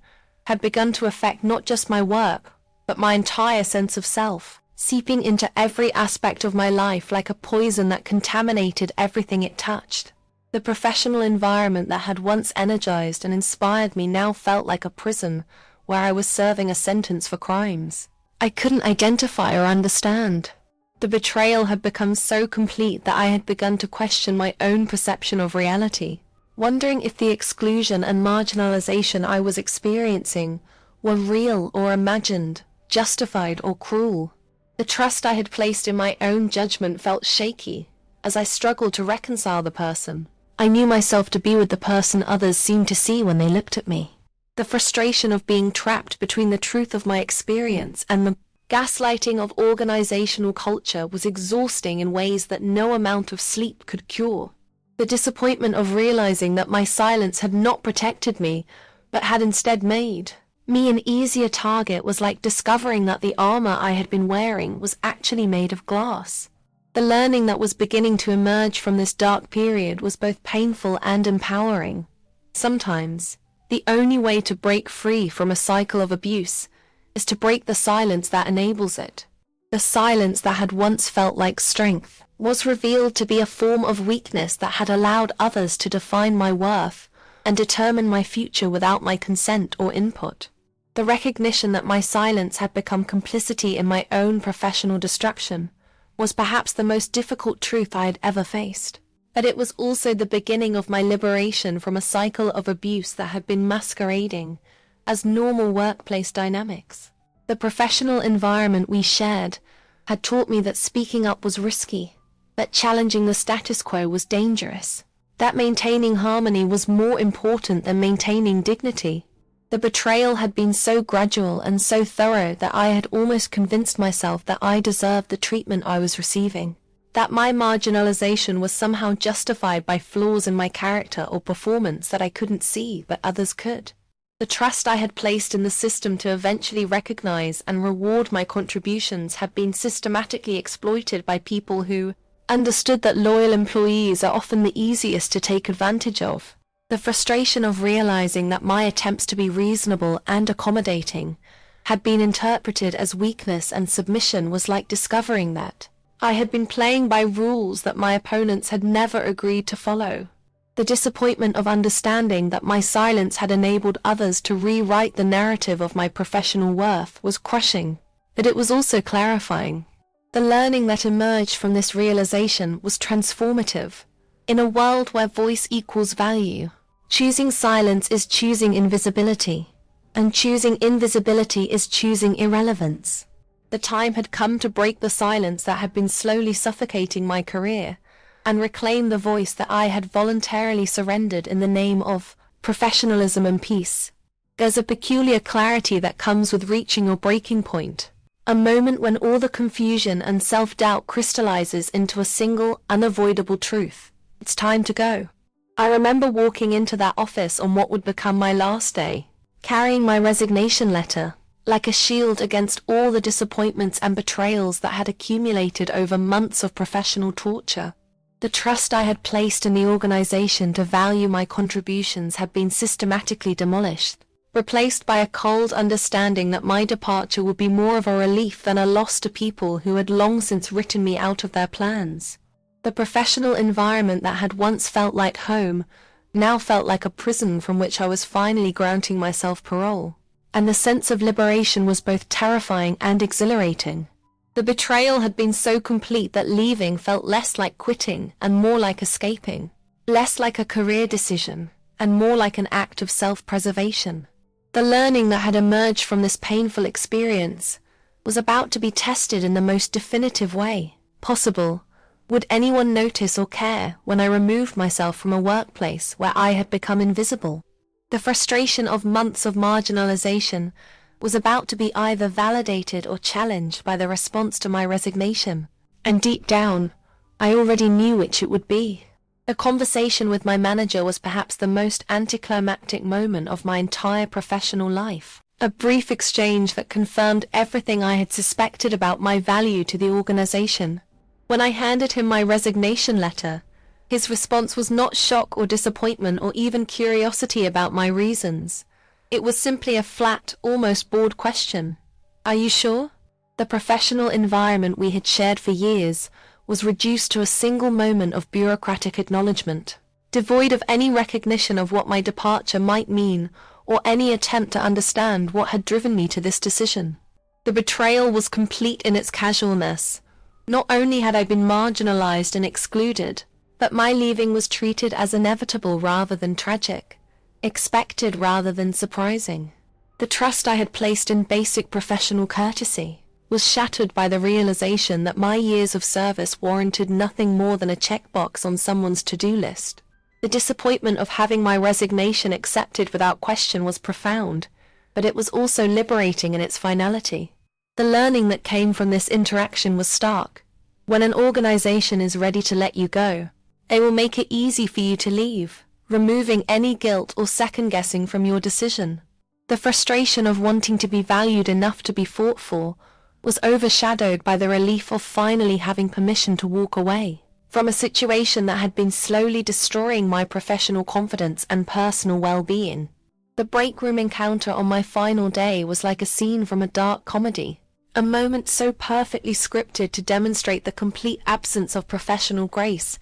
had begun to affect not just my work, but my entire sense of self, seeping into every aspect of my life like a poison that contaminated everything it touched. The professional environment that had once energized and inspired me now felt like a prison where I was serving a sentence for crimes I couldn't identify or understand. The betrayal had become so complete that I had begun to question my own perception of reality, wondering if the exclusion and marginalization I was experiencing were real or imagined, justified or cruel. The trust I had placed in my own judgment felt shaky as I struggled to reconcile the person I knew myself to be with the person others seemed to see when they looked at me. The frustration of being trapped between the truth of my experience and the gaslighting of organizational culture was exhausting in ways that no amount of sleep could cure. The disappointment of realizing that my silence had not protected me, but had instead made me an easier target was like discovering that the armor I had been wearing was actually made of glass. The learning that was beginning to emerge from this dark period was both painful and empowering. Sometimes, the only way to break free from a cycle of abuse is to break the silence that enables it. The silence that had once felt like strength was revealed to be a form of weakness that had allowed others to define my worth and determine my future without my consent or input. The recognition that my silence had become complicity in my own professional destruction was perhaps the most difficult truth I had ever faced. But it was also the beginning of my liberation from a cycle of abuse that had been masquerading as normal workplace dynamics. The professional environment we shared had taught me that speaking up was risky, that challenging the status quo was dangerous, that maintaining harmony was more important than maintaining dignity. The betrayal had been so gradual and so thorough that I had almost convinced myself that I deserved the treatment I was receiving, that my marginalization was somehow justified by flaws in my character or performance that I couldn't see but others could. The trust I had placed in the system to eventually recognize and reward my contributions had been systematically exploited by people who understood that loyal employees are often the easiest to take advantage of. The frustration of realizing that my attempts to be reasonable and accommodating had been interpreted as weakness and submission was like discovering that I had been playing by rules that my opponents had never agreed to follow. The disappointment of understanding that my silence had enabled others to rewrite the narrative of my professional worth was crushing, but it was also clarifying. The learning that emerged from this realization was transformative. In a world where voice equals value, choosing silence is choosing invisibility, and choosing invisibility is choosing irrelevance. The time had come to break the silence that had been slowly suffocating my career and reclaim the voice that I had voluntarily surrendered in the name of professionalism and peace. There's a peculiar clarity that comes with reaching your breaking point, a moment when all the confusion and self-doubt crystallizes into a single, unavoidable truth. It's time to go. I remember walking into that office on what would become my last day, carrying my resignation letter, like a shield against all the disappointments and betrayals that had accumulated over months of professional torture. The trust I had placed in the organization to value my contributions had been systematically demolished, replaced by a cold understanding that my departure would be more of a relief than a loss to people who had long since written me out of their plans. The professional environment that had once felt like home now felt like a prison from which I was finally granting myself parole, and the sense of liberation was both terrifying and exhilarating. The betrayal had been so complete that leaving felt less like quitting and more like escaping, less like a career decision and more like an act of self-preservation. The learning that had emerged from this painful experience was about to be tested in the most definitive way possible. Would anyone notice or care when I removed myself from a workplace where I had become invisible? The frustration of months of marginalization was about to be either validated or challenged by the response to my resignation, and deep down, I already knew which it would be. A conversation with my manager was perhaps the most anticlimactic moment of my entire professional life. A brief exchange that confirmed everything I had suspected about my value to the organization. When I handed him my resignation letter, his response was not shock or disappointment or even curiosity about my reasons. It was simply a flat, almost bored question. "Are you sure?" The professional environment we had shared for years was reduced to a single moment of bureaucratic acknowledgement, devoid of any recognition of what my departure might mean or any attempt to understand what had driven me to this decision. The betrayal was complete in its casualness. Not only had I been marginalized and excluded, but my leaving was treated as inevitable rather than tragic, expected rather than surprising. The trust I had placed in basic professional courtesy was shattered by the realization that my years of service warranted nothing more than a checkbox on someone's to-do list. The disappointment of having my resignation accepted without question was profound, but it was also liberating in its finality. The learning that came from this interaction was stark. When an organization is ready to let you go, they will make it easy for you to leave, removing any guilt or second-guessing from your decision. The frustration of wanting to be valued enough to be fought for was overshadowed by the relief of finally having permission to walk away from a situation that had been slowly destroying my professional confidence and personal well-being. The break room encounter on my final day was like a scene from a dark comedy, a moment so perfectly scripted to demonstrate the complete absence of professional grace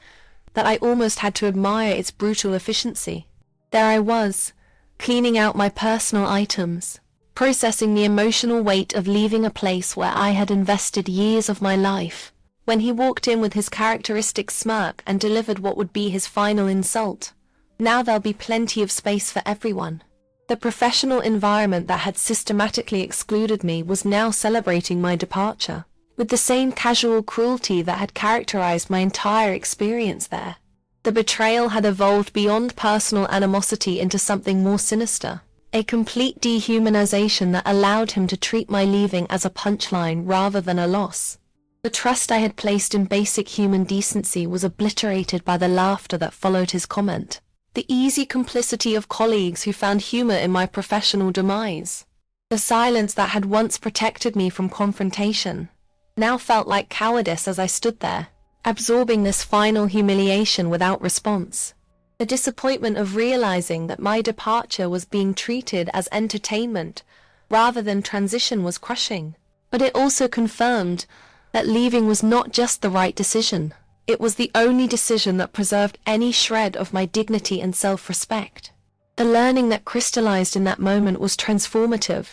that I almost had to admire its brutal efficiency. There I was, cleaning out my personal items, processing the emotional weight of leaving a place where I had invested years of my life, when he walked in with his characteristic smirk and delivered what would be his final insult. "Now there'll be plenty of space for everyone." The professional environment that had systematically excluded me was now celebrating my departure, with the same casual cruelty that had characterized my entire experience there. The betrayal had evolved beyond personal animosity into something more sinister, a complete dehumanization that allowed him to treat my leaving as a punchline rather than a loss. The trust I had placed in basic human decency was obliterated by the laughter that followed his comment, the easy complicity of colleagues who found humor in my professional demise. The silence that had once protected me from confrontation now felt like cowardice as I stood there, absorbing this final humiliation without response. The disappointment of realizing that my departure was being treated as entertainment rather than transition was crushing, but it also confirmed that leaving was not just the right decision. It was the only decision that preserved any shred of my dignity and self-respect. The learning that crystallized in that moment was transformative.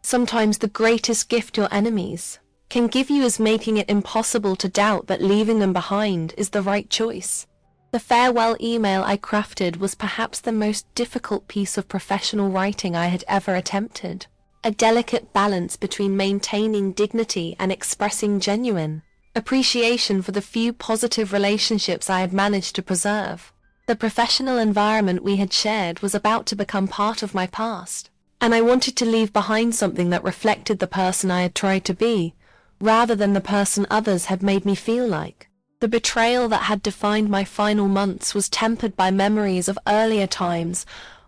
Sometimes the greatest gift your enemies can give you is making it impossible to doubt that leaving them behind is the right choice. The farewell email I crafted was perhaps the most difficult piece of professional writing I had ever attempted. A delicate balance between maintaining dignity and expressing genuine appreciation for the few positive relationships I had managed to preserve. The professional environment we had shared was about to become part of my past, and I wanted to leave behind something that reflected the person I had tried to be, rather than the person others had made me feel like. The betrayal that had defined my final months was tempered by memories of earlier times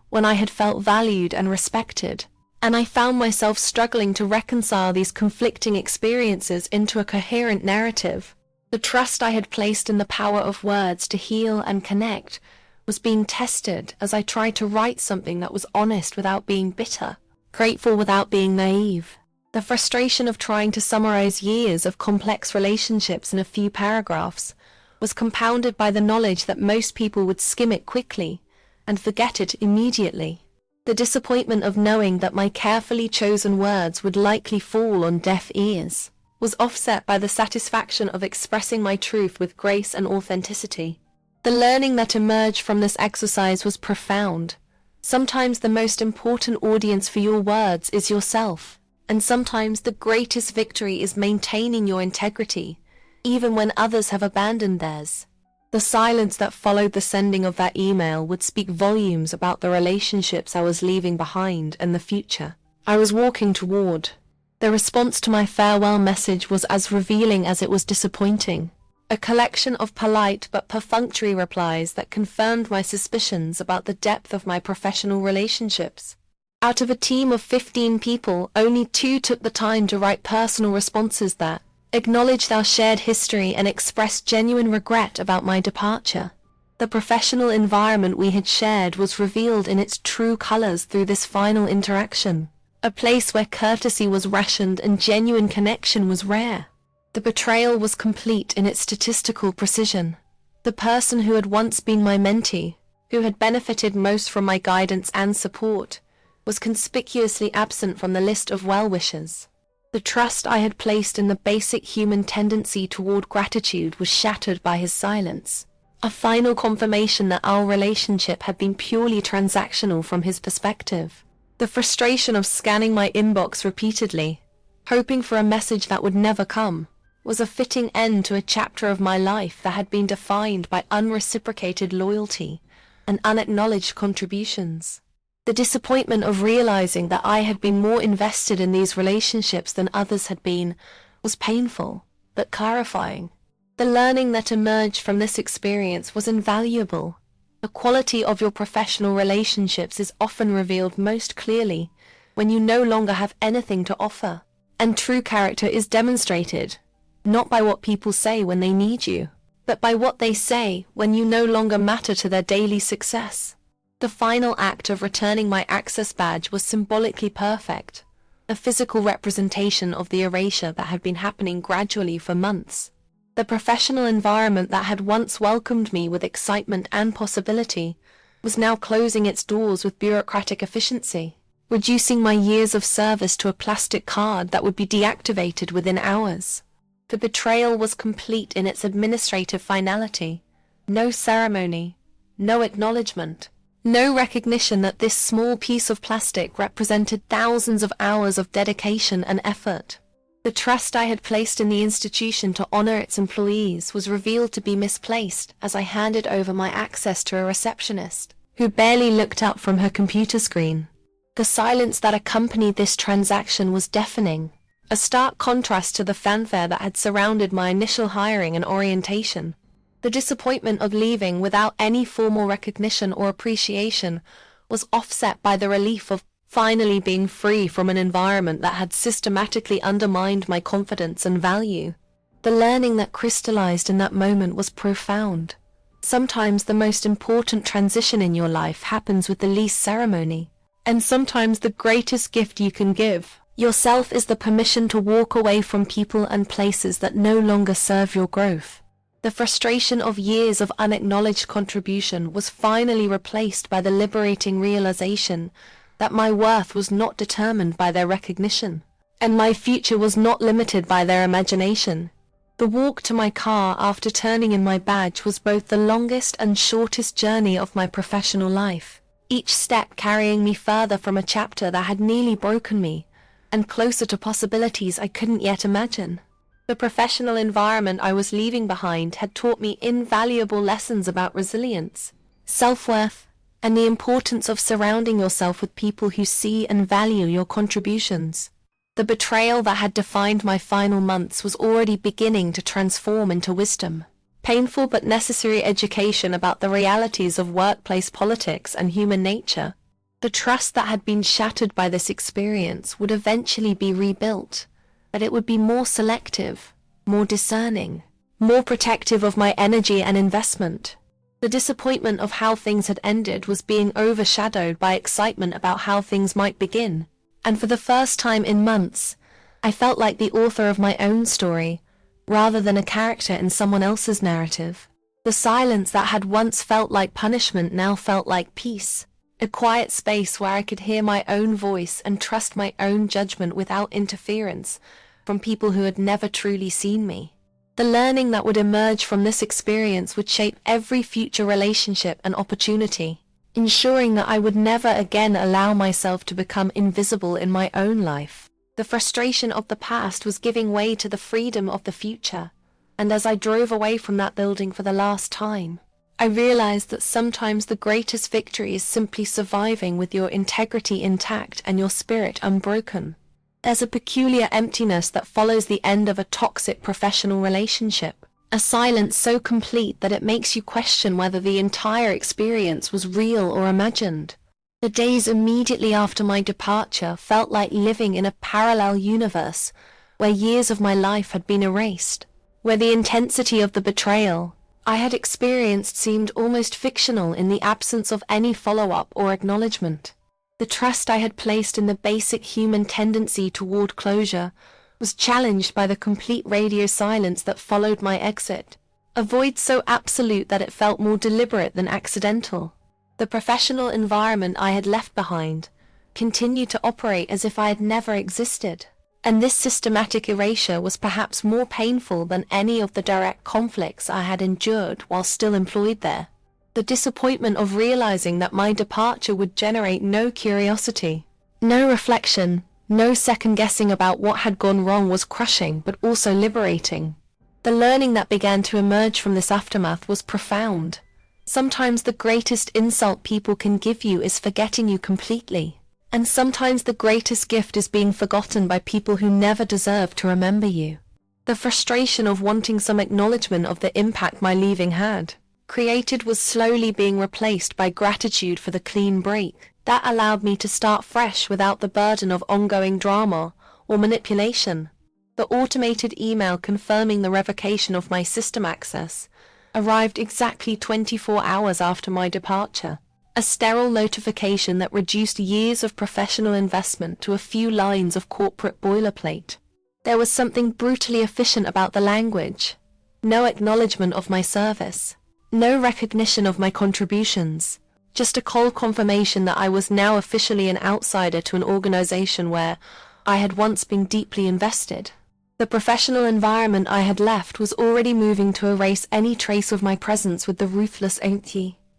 when I had felt valued and respected, and I found myself struggling to reconcile these conflicting experiences into a coherent narrative. The trust I had placed in the power of words to heal and connect was being tested as I tried to write something that was honest without being bitter, grateful without being naive. The frustration of trying to summarize years of complex relationships in a few paragraphs was compounded by the knowledge that most people would skim it quickly and forget it immediately. The disappointment of knowing that my carefully chosen words would likely fall on deaf ears was offset by the satisfaction of expressing my truth with grace and authenticity. The learning that emerged from this exercise was profound. Sometimes the most important audience for your words is yourself, and sometimes the greatest victory is maintaining your integrity, even when others have abandoned theirs. The silence that followed the sending of that email would speak volumes about the relationships I was leaving behind and the future I was walking toward. The response to my farewell message was as revealing as it was disappointing, a collection of polite but perfunctory replies that confirmed my suspicions about the depth of my professional relationships. Out of a team of 15 people, only 2 took the time to write personal responses that acknowledged our shared history and expressed genuine regret about my departure. The professional environment we had shared was revealed in its true colors through this final interaction. A place where courtesy was rationed and genuine connection was rare. The betrayal was complete in its statistical precision. The person who had once been my mentee, who had benefited most from my guidance and support, was conspicuously absent from the list of well-wishers. The trust I had placed in the basic human tendency toward gratitude was shattered by his silence. A final confirmation that our relationship had been purely transactional from his perspective. The frustration of scanning my inbox repeatedly, hoping for a message that would never come, was a fitting end to a chapter of my life that had been defined by unreciprocated loyalty and unacknowledged contributions. The disappointment of realizing that I had been more invested in these relationships than others had been was painful, but clarifying. The learning that emerged from this experience was invaluable. The quality of your professional relationships is often revealed most clearly when you no longer have anything to offer, and true character is demonstrated, not by what people say when they need you, but by what they say when you no longer matter to their daily success. The final act of returning my access badge was symbolically perfect, a physical representation of the erasure that had been happening gradually for months. The professional environment that had once welcomed me with excitement and possibility was now closing its doors with bureaucratic efficiency, reducing my years of service to a plastic card that would be deactivated within hours. The betrayal was complete in its administrative finality. No ceremony, no acknowledgement, no recognition that this small piece of plastic represented thousands of hours of dedication and effort. The trust I had placed in the institution to honor its employees was revealed to be misplaced as I handed over my access to a receptionist, who barely looked up from her computer screen. The silence that accompanied this transaction was deafening, a stark contrast to the fanfare that had surrounded my initial hiring and orientation. The disappointment of leaving without any formal recognition or appreciation was offset by the relief of finally being free from an environment that had systematically undermined my confidence and value. The learning that crystallized in that moment was profound. Sometimes the most important transition in your life happens with the least ceremony, and sometimes the greatest gift you can give yourself is the permission to walk away from people and places that no longer serve your growth. The frustration of years of unacknowledged contribution was finally replaced by the liberating realization that my worth was not determined by their recognition, and my future was not limited by their imagination. The walk to my car after turning in my badge was both the longest and shortest journey of my professional life, each step carrying me further from a chapter that had nearly broken me, and closer to possibilities I couldn't yet imagine. The professional environment I was leaving behind had taught me invaluable lessons about resilience, self-worth, and the importance of surrounding yourself with people who see and value your contributions. The betrayal that had defined my final months was already beginning to transform into wisdom, painful but necessary education about the realities of workplace politics and human nature. The trust that had been shattered by this experience would eventually be rebuilt, but it would be more selective, more discerning, more protective of my energy and investment. The disappointment of how things had ended was being overshadowed by excitement about how things might begin, and for the first time in months, I felt like the author of my own story, rather than a character in someone else's narrative. The silence that had once felt like punishment now felt like peace, a quiet space where I could hear my own voice and trust my own judgment without interference from people who had never truly seen me. The learning that would emerge from this experience would shape every future relationship and opportunity, ensuring that I would never again allow myself to become invisible in my own life. The frustration of the past was giving way to the freedom of the future, and as I drove away from that building for the last time, I realized that sometimes the greatest victory is simply surviving with your integrity intact and your spirit unbroken. There's a peculiar emptiness that follows the end of a toxic professional relationship, a silence so complete that it makes you question whether the entire experience was real or imagined. The days immediately after my departure felt like living in a parallel universe where years of my life had been erased, where the intensity of the betrayal I had experienced seemed almost fictional in the absence of any follow-up or acknowledgement. The trust I had placed in the basic human tendency toward closure was challenged by the complete radio silence that followed my exit, a void so absolute that it felt more deliberate than accidental. The professional environment I had left behind continued to operate as if I had never existed, and this systematic erasure was perhaps more painful than any of the direct conflicts I had endured while still employed there. The disappointment of realizing that my departure would generate no curiosity, no reflection, no second-guessing about what had gone wrong was crushing but also liberating. The learning that began to emerge from this aftermath was profound. Sometimes the greatest insult people can give you is forgetting you completely, and sometimes the greatest gift is being forgotten by people who never deserve to remember you. The frustration of wanting some acknowledgement of the impact my leaving had created was slowly being replaced by gratitude for the clean break that allowed me to start fresh without the burden of ongoing drama or manipulation. The automated email confirming the revocation of my system access arrived exactly 24 hours after my departure, a sterile notification that reduced years of professional investment to a few lines of corporate boilerplate. There was something brutally efficient about the language. No acknowledgement of my service, no recognition of my contributions, just a cold confirmation that I was now officially an outsider to an organization where I had once been deeply invested. The professional environment I had left was already moving to erase any trace of my presence with the ruthless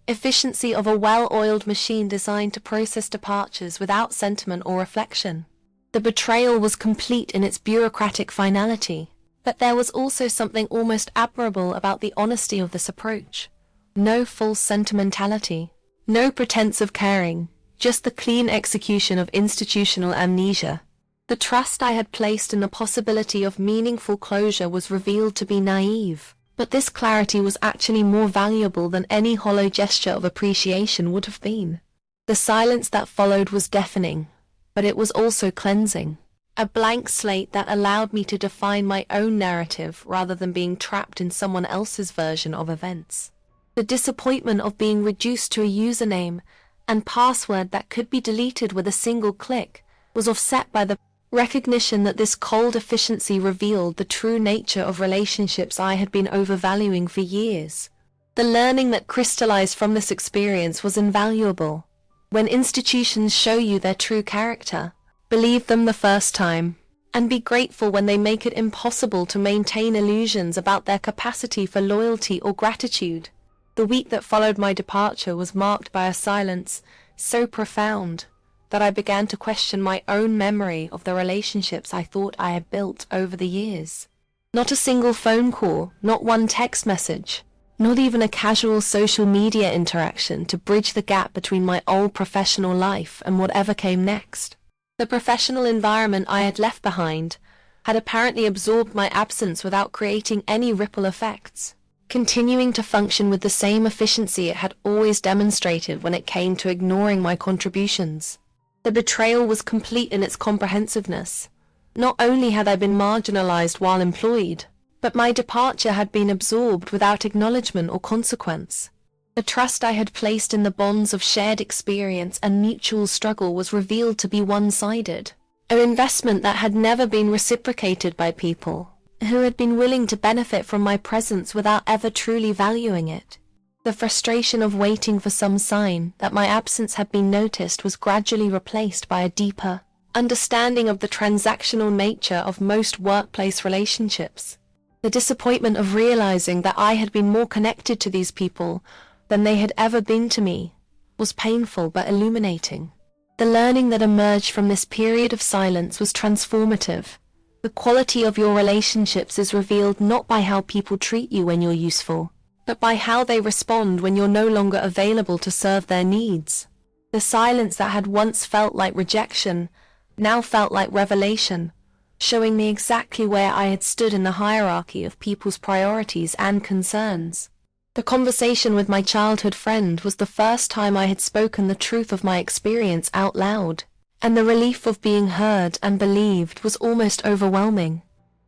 efficiency of a well-oiled machine designed to process departures without sentiment or reflection. The betrayal was complete in its bureaucratic finality, but there was also something almost admirable about the honesty of this approach. No false sentimentality, no pretense of caring, just the clean execution of institutional amnesia. The trust I had placed in the possibility of meaningful closure was revealed to be naive, but this clarity was actually more valuable than any hollow gesture of appreciation would have been. The silence that followed was deafening, but it was also cleansing. A blank slate that allowed me to define my own narrative rather than being trapped in someone else's version of events. The disappointment of being reduced to a username and password that could be deleted with a single click was offset by the recognition that this cold efficiency revealed the true nature of relationships I had been overvaluing for years. The learning that crystallized from this experience was invaluable. When institutions show you their true character, believe them the first time, and be grateful when they make it impossible to maintain illusions about their capacity for loyalty or gratitude. The week that followed my departure was marked by a silence so profound that I began to question my own memory of the relationships I thought I had built over the years. Not a single phone call, not one text message, not even a casual social media interaction to bridge the gap between my old professional life and whatever came next. The professional environment I had left behind had apparently absorbed my absence without creating any ripple effects, continuing to function with the same efficiency it had always demonstrated when it came to ignoring my contributions. The betrayal was complete in its comprehensiveness. Not only had I been marginalized while employed, but my departure had been absorbed without acknowledgement or consequence. The trust I had placed in the bonds of shared experience and mutual struggle was revealed to be one-sided, an investment that had never been reciprocated by people who had been willing to benefit from my presence without ever truly valuing it. The frustration of waiting for some sign that my absence had been noticed was gradually replaced by a deeper understanding of the transactional nature of most workplace relationships. The disappointment of realizing that I had been more connected to these people than they had ever been to me was painful but illuminating. The learning that emerged from this period of silence was transformative. The quality of your relationships is revealed not by how people treat you when you're useful, but by how they respond when you're no longer available to serve their needs. The silence that had once felt like rejection now felt like revelation, showing me exactly where I had stood in the hierarchy of people's priorities and concerns. The conversation with my childhood friend was the first time I had spoken the truth of my experience out loud, and the relief of being heard and believed was almost overwhelming.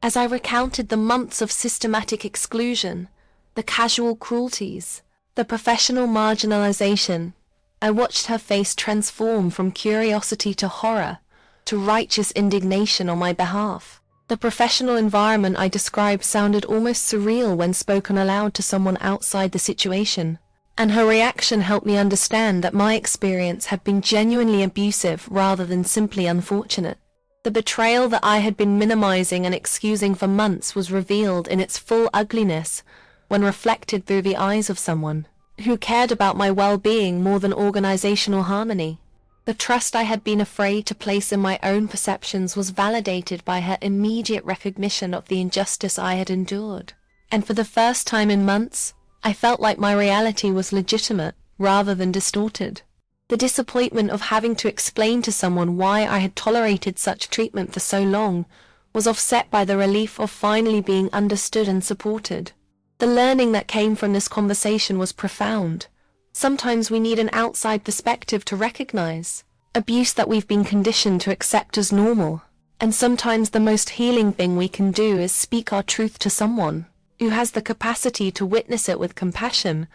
As I recounted the months of systematic exclusion, the casual cruelties, the professional marginalization, I watched her face transform from curiosity to horror, to righteous indignation on my behalf. The professional environment I described sounded almost surreal when spoken aloud to someone outside the situation, and her reaction helped me understand that my experience had been genuinely abusive rather than simply unfortunate. The betrayal that I had been minimizing and excusing for months was revealed in its full ugliness when reflected through the eyes of someone who cared about my well-being more than organizational harmony. The trust I had been afraid to place in my own perceptions was validated by her immediate recognition of the injustice I had endured. And for the first time in months, I felt like my reality was legitimate rather than distorted. The disappointment of having to explain to someone why I had tolerated such treatment for so long was offset by the relief of finally being understood and supported. The learning that came from this conversation was profound. Sometimes we need an outside perspective to recognize abuse that we've been conditioned to accept as normal. And sometimes the most healing thing we can do is speak our truth to someone who has the capacity to witness it with compassion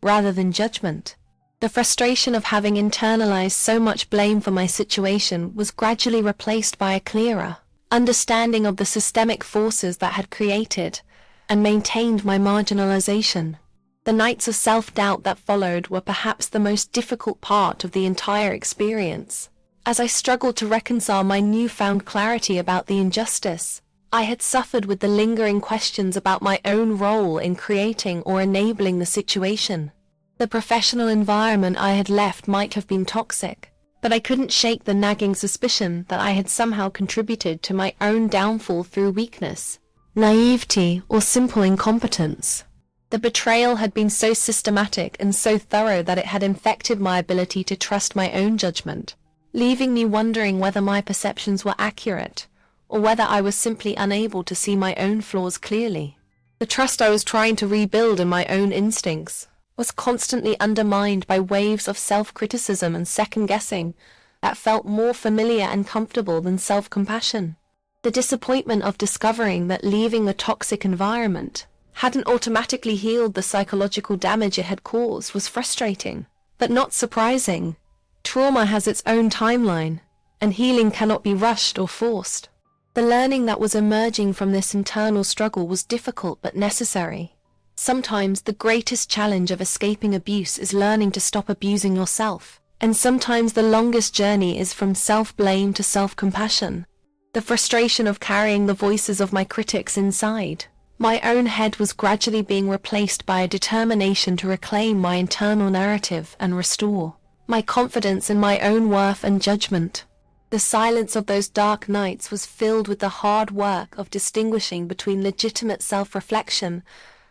rather than judgment. The frustration of having internalized so much blame for my situation was gradually replaced by a clearer understanding of the systemic forces that had created and maintained my marginalization. The nights of self-doubt that followed were perhaps the most difficult part of the entire experience. As I struggled to reconcile my newfound clarity about the injustice I had suffered with the lingering questions about my own role in creating or enabling the situation. The professional environment I had left might have been toxic, but I couldn't shake the nagging suspicion that I had somehow contributed to my own downfall through weakness, naivety, or simple incompetence. The betrayal had been so systematic and so thorough that it had infected my ability to trust my own judgment, leaving me wondering whether my perceptions were accurate, or whether I was simply unable to see my own flaws clearly. The trust I was trying to rebuild in my own instincts was constantly undermined by waves of self-criticism and second-guessing that felt more familiar and comfortable than self-compassion. The disappointment of discovering that leaving the toxic environment hadn't automatically healed the psychological damage it had caused was frustrating, but not surprising. Trauma has its own timeline, and healing cannot be rushed or forced. The learning that was emerging from this internal struggle was difficult but necessary. Sometimes the greatest challenge of escaping abuse is learning to stop abusing yourself, and sometimes the longest journey is from self-blame to self-compassion. The frustration of carrying the voices of my critics inside my own head was gradually being replaced by a determination to reclaim my internal narrative and restore my confidence in my own worth and judgment. The silence of those dark nights was filled with the hard work of distinguishing between legitimate self-reflection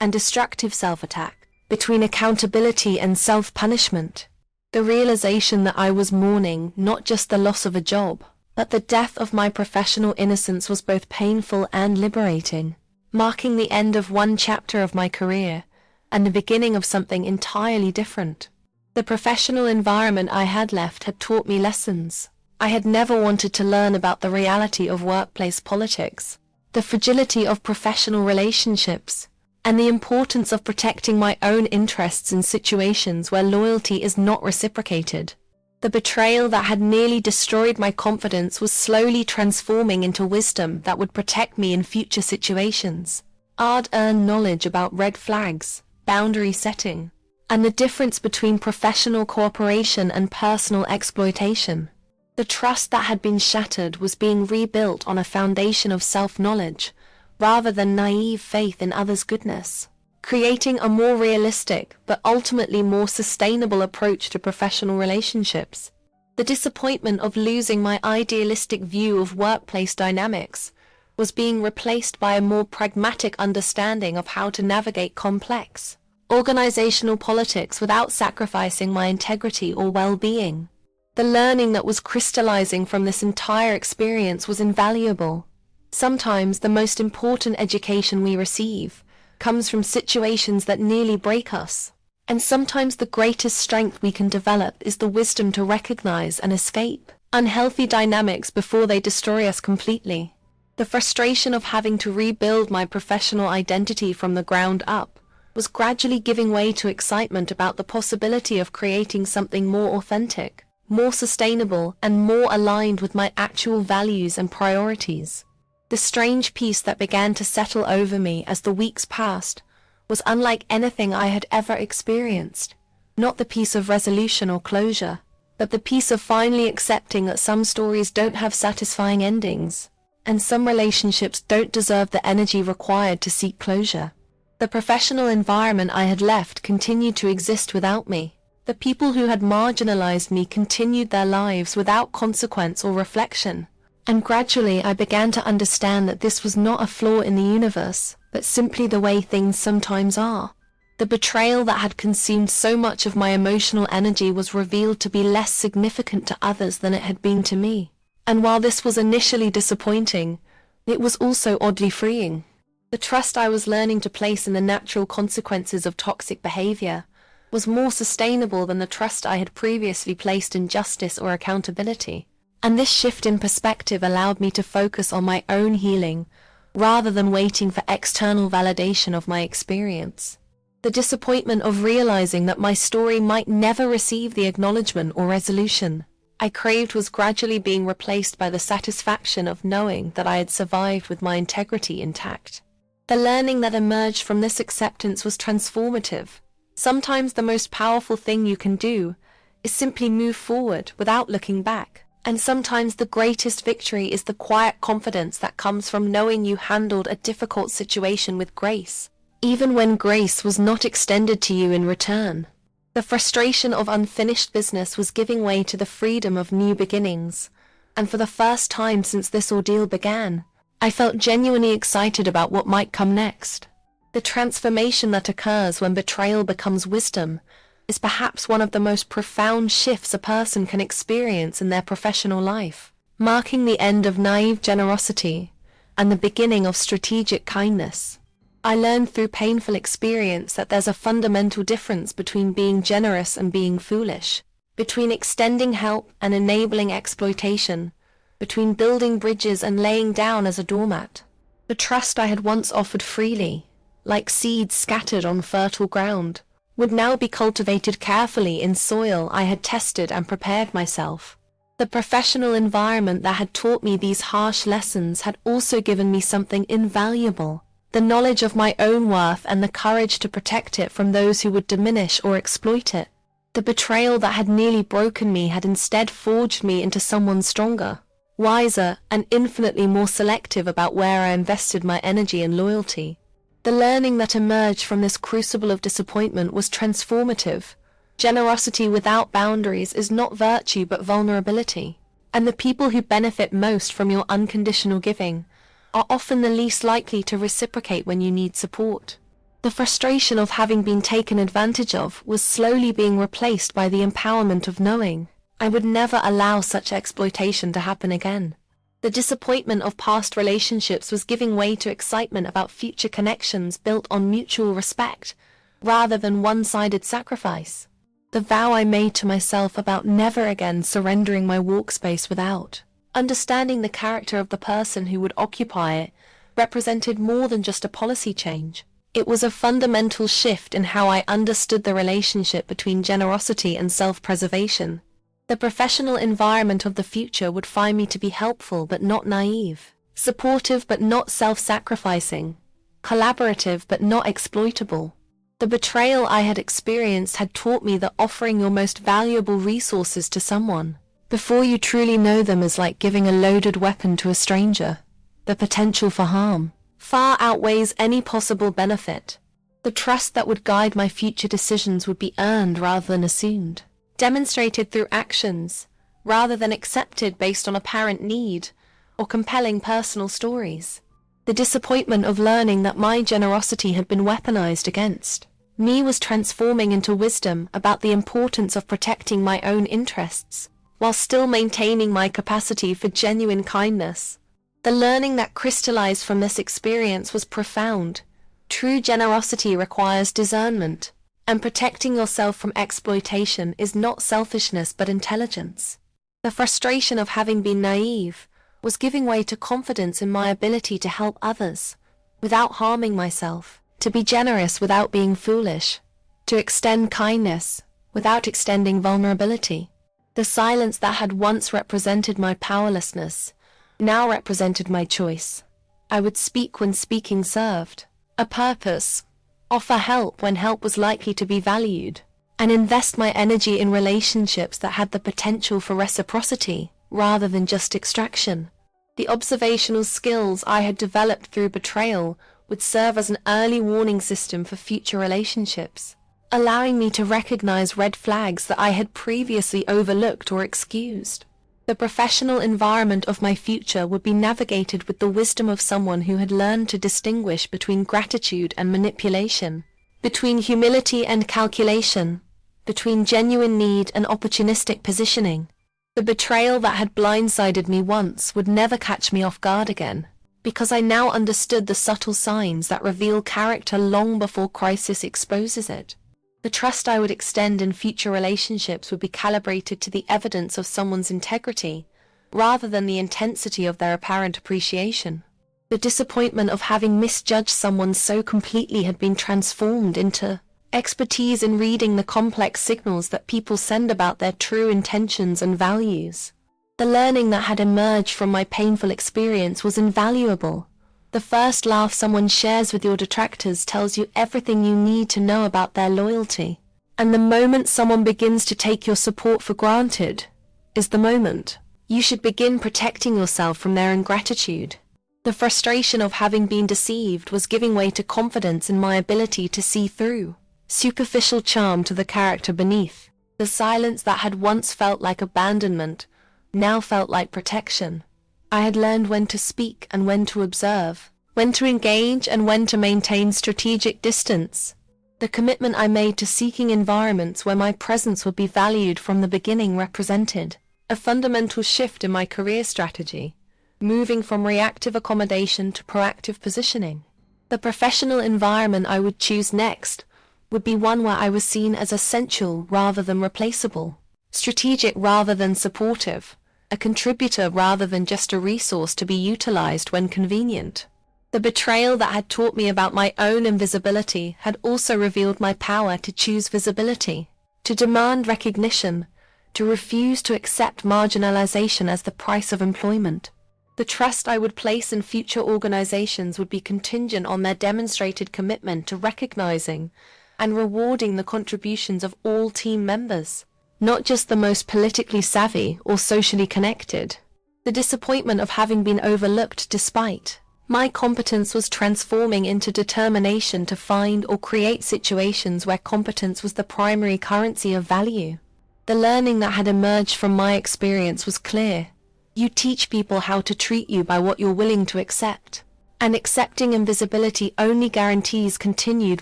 and destructive self-attack, between accountability and self-punishment. The realization that I was mourning not just the loss of a job, but the death of my professional innocence was both painful and liberating, marking the end of one chapter of my career and the beginning of something entirely different. The professional environment I had left had taught me lessons I had never wanted to learn about: the reality of workplace politics, the fragility of professional relationships, and the importance of protecting my own interests in situations where loyalty is not reciprocated. The betrayal that had nearly destroyed my confidence was slowly transforming into wisdom that would protect me in future situations. I'd earned knowledge about red flags, boundary setting, and the difference between professional cooperation and personal exploitation. The trust that had been shattered was being rebuilt on a foundation of self-knowledge, rather than naive faith in others' goodness, creating a more realistic but ultimately more sustainable approach to professional relationships. The disappointment of losing my idealistic view of workplace dynamics was being replaced by a more pragmatic understanding of how to navigate complex organizational politics without sacrificing my integrity or well-being. The learning that was crystallizing from this entire experience was invaluable. Sometimes the most important education we receive comes from situations that nearly break us. And sometimes the greatest strength we can develop is the wisdom to recognize and escape unhealthy dynamics before they destroy us completely. The frustration of having to rebuild my professional identity from the ground up was gradually giving way to excitement about the possibility of creating something more authentic, more sustainable, and more aligned with my actual values and priorities. The strange peace that began to settle over me as the weeks passed was unlike anything I had ever experienced. Not the peace of resolution or closure, but the peace of finally accepting that some stories don't have satisfying endings, and some relationships don't deserve the energy required to seek closure. The professional environment I had left continued to exist without me. The people who had marginalized me continued their lives without consequence or reflection. And gradually I began to understand that this was not a flaw in the universe, but simply the way things sometimes are. The betrayal that had consumed so much of my emotional energy was revealed to be less significant to others than it had been to me. And while this was initially disappointing, it was also oddly freeing. The trust I was learning to place in the natural consequences of toxic behavior was more sustainable than the trust I had previously placed in justice or accountability. And this shift in perspective allowed me to focus on my own healing, rather than waiting for external validation of my experience. The disappointment of realizing that my story might never receive the acknowledgement or resolution I craved was gradually being replaced by the satisfaction of knowing that I had survived with my integrity intact. The learning that emerged from this acceptance was transformative. Sometimes the most powerful thing you can do is simply move forward without looking back. And sometimes the greatest victory is the quiet confidence that comes from knowing you handled a difficult situation with grace, even when grace was not extended to you in return. The frustration of unfinished business was giving way to the freedom of new beginnings, and for the first time since this ordeal began, I felt genuinely excited about what might come next. The transformation that occurs when betrayal becomes wisdom is perhaps one of the most profound shifts a person can experience in their professional life, marking the end of naive generosity and the beginning of strategic kindness. I learned through painful experience that there's a fundamental difference between being generous and being foolish, between extending help and enabling exploitation, between building bridges and laying down as a doormat. The trust I had once offered freely, like seeds scattered on fertile ground, would now be cultivated carefully in soil I had tested and prepared myself. The professional environment that had taught me these harsh lessons had also given me something invaluable, the knowledge of my own worth and the courage to protect it from those who would diminish or exploit it. The betrayal that had nearly broken me had instead forged me into someone stronger, wiser, and infinitely more selective about where I invested my energy and loyalty. The learning that emerged from this crucible of disappointment was transformative. Generosity without boundaries is not virtue but vulnerability, and the people who benefit most from your unconditional giving are often the least likely to reciprocate when you need support. The frustration of having been taken advantage of was slowly being replaced by the empowerment of knowing I would never allow such exploitation to happen again. The disappointment of past relationships was giving way to excitement about future connections built on mutual respect, rather than one-sided sacrifice. The vow I made to myself about never again surrendering my workspace without understanding the character of the person who would occupy it represented more than just a policy change. It was a fundamental shift in how I understood the relationship between generosity and self-preservation. The professional environment of the future would find me to be helpful but not naive, supportive but not self-sacrificing, collaborative but not exploitable. The betrayal I had experienced had taught me that offering your most valuable resources to someone before you truly know them is like giving a loaded weapon to a stranger. The potential for harm far outweighs any possible benefit. The trust that would guide my future decisions would be earned rather than assumed, demonstrated through actions, rather than accepted based on apparent need or compelling personal stories. The disappointment of learning that my generosity had been weaponized against me was transforming into wisdom about the importance of protecting my own interests, while still maintaining my capacity for genuine kindness. The learning that crystallized from this experience was profound. True generosity requires discernment, and protecting yourself from exploitation is not selfishness but intelligence. The frustration of having been naive was giving way to confidence in my ability to help others without harming myself, to be generous without being foolish, to extend kindness without extending vulnerability. The silence that had once represented my powerlessness now represented my choice. I would speak when speaking served a purpose, offer help when help was likely to be valued, and invest my energy in relationships that had the potential for reciprocity rather than just extraction. The observational skills I had developed through betrayal would serve as an early warning system for future relationships, allowing me to recognize red flags that I had previously overlooked or excused. The professional environment of my future would be navigated with the wisdom of someone who had learned to distinguish between gratitude and manipulation, between humility and calculation, between genuine need and opportunistic positioning. The betrayal that had blindsided me once would never catch me off guard again, because I now understood the subtle signs that reveal character long before crisis exposes it. The trust I would extend in future relationships would be calibrated to the evidence of someone's integrity, rather than the intensity of their apparent appreciation. The disappointment of having misjudged someone so completely had been transformed into expertise in reading the complex signals that people send about their true intentions and values. The learning that had emerged from my painful experience was invaluable. The first laugh someone shares with your detractors tells you everything you need to know about their loyalty. And the moment someone begins to take your support for granted is the moment you should begin protecting yourself from their ingratitude. The frustration of having been deceived was giving way to confidence in my ability to see through superficial charm to the character beneath. The silence that had once felt like abandonment now felt like protection. I had learned when to speak and when to observe, when to engage and when to maintain strategic distance. The commitment I made to seeking environments where my presence would be valued from the beginning represented a fundamental shift in my career strategy, moving from reactive accommodation to proactive positioning. The professional environment I would choose next would be one where I was seen as essential rather than replaceable, strategic rather than supportive, a contributor rather than just a resource to be utilized when convenient. The betrayal that had taught me about my own invisibility had also revealed my power to choose visibility, to demand recognition, to refuse to accept marginalization as the price of employment. The trust I would place in future organizations would be contingent on their demonstrated commitment to recognizing and rewarding the contributions of all team members, not just the most politically savvy or socially connected. The disappointment of having been overlooked despite my competence was transforming into determination to find or create situations where competence was the primary currency of value. The learning that had emerged from my experience was clear. You teach people how to treat you by what you're willing to accept, and accepting invisibility only guarantees continued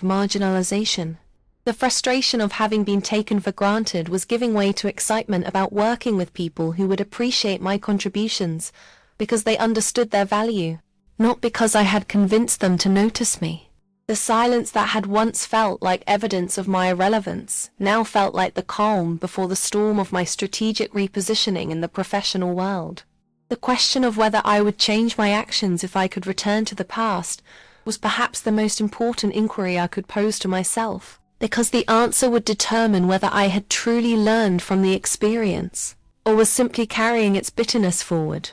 marginalization. The frustration of having been taken for granted was giving way to excitement about working with people who would appreciate my contributions because they understood their value, not because I had convinced them to notice me. The silence that had once felt like evidence of my irrelevance now felt like the calm before the storm of my strategic repositioning in the professional world. The question of whether I would change my actions if I could return to the past was perhaps the most important inquiry I could pose to myself, because the answer would determine whether I had truly learned from the experience, or was simply carrying its bitterness forward.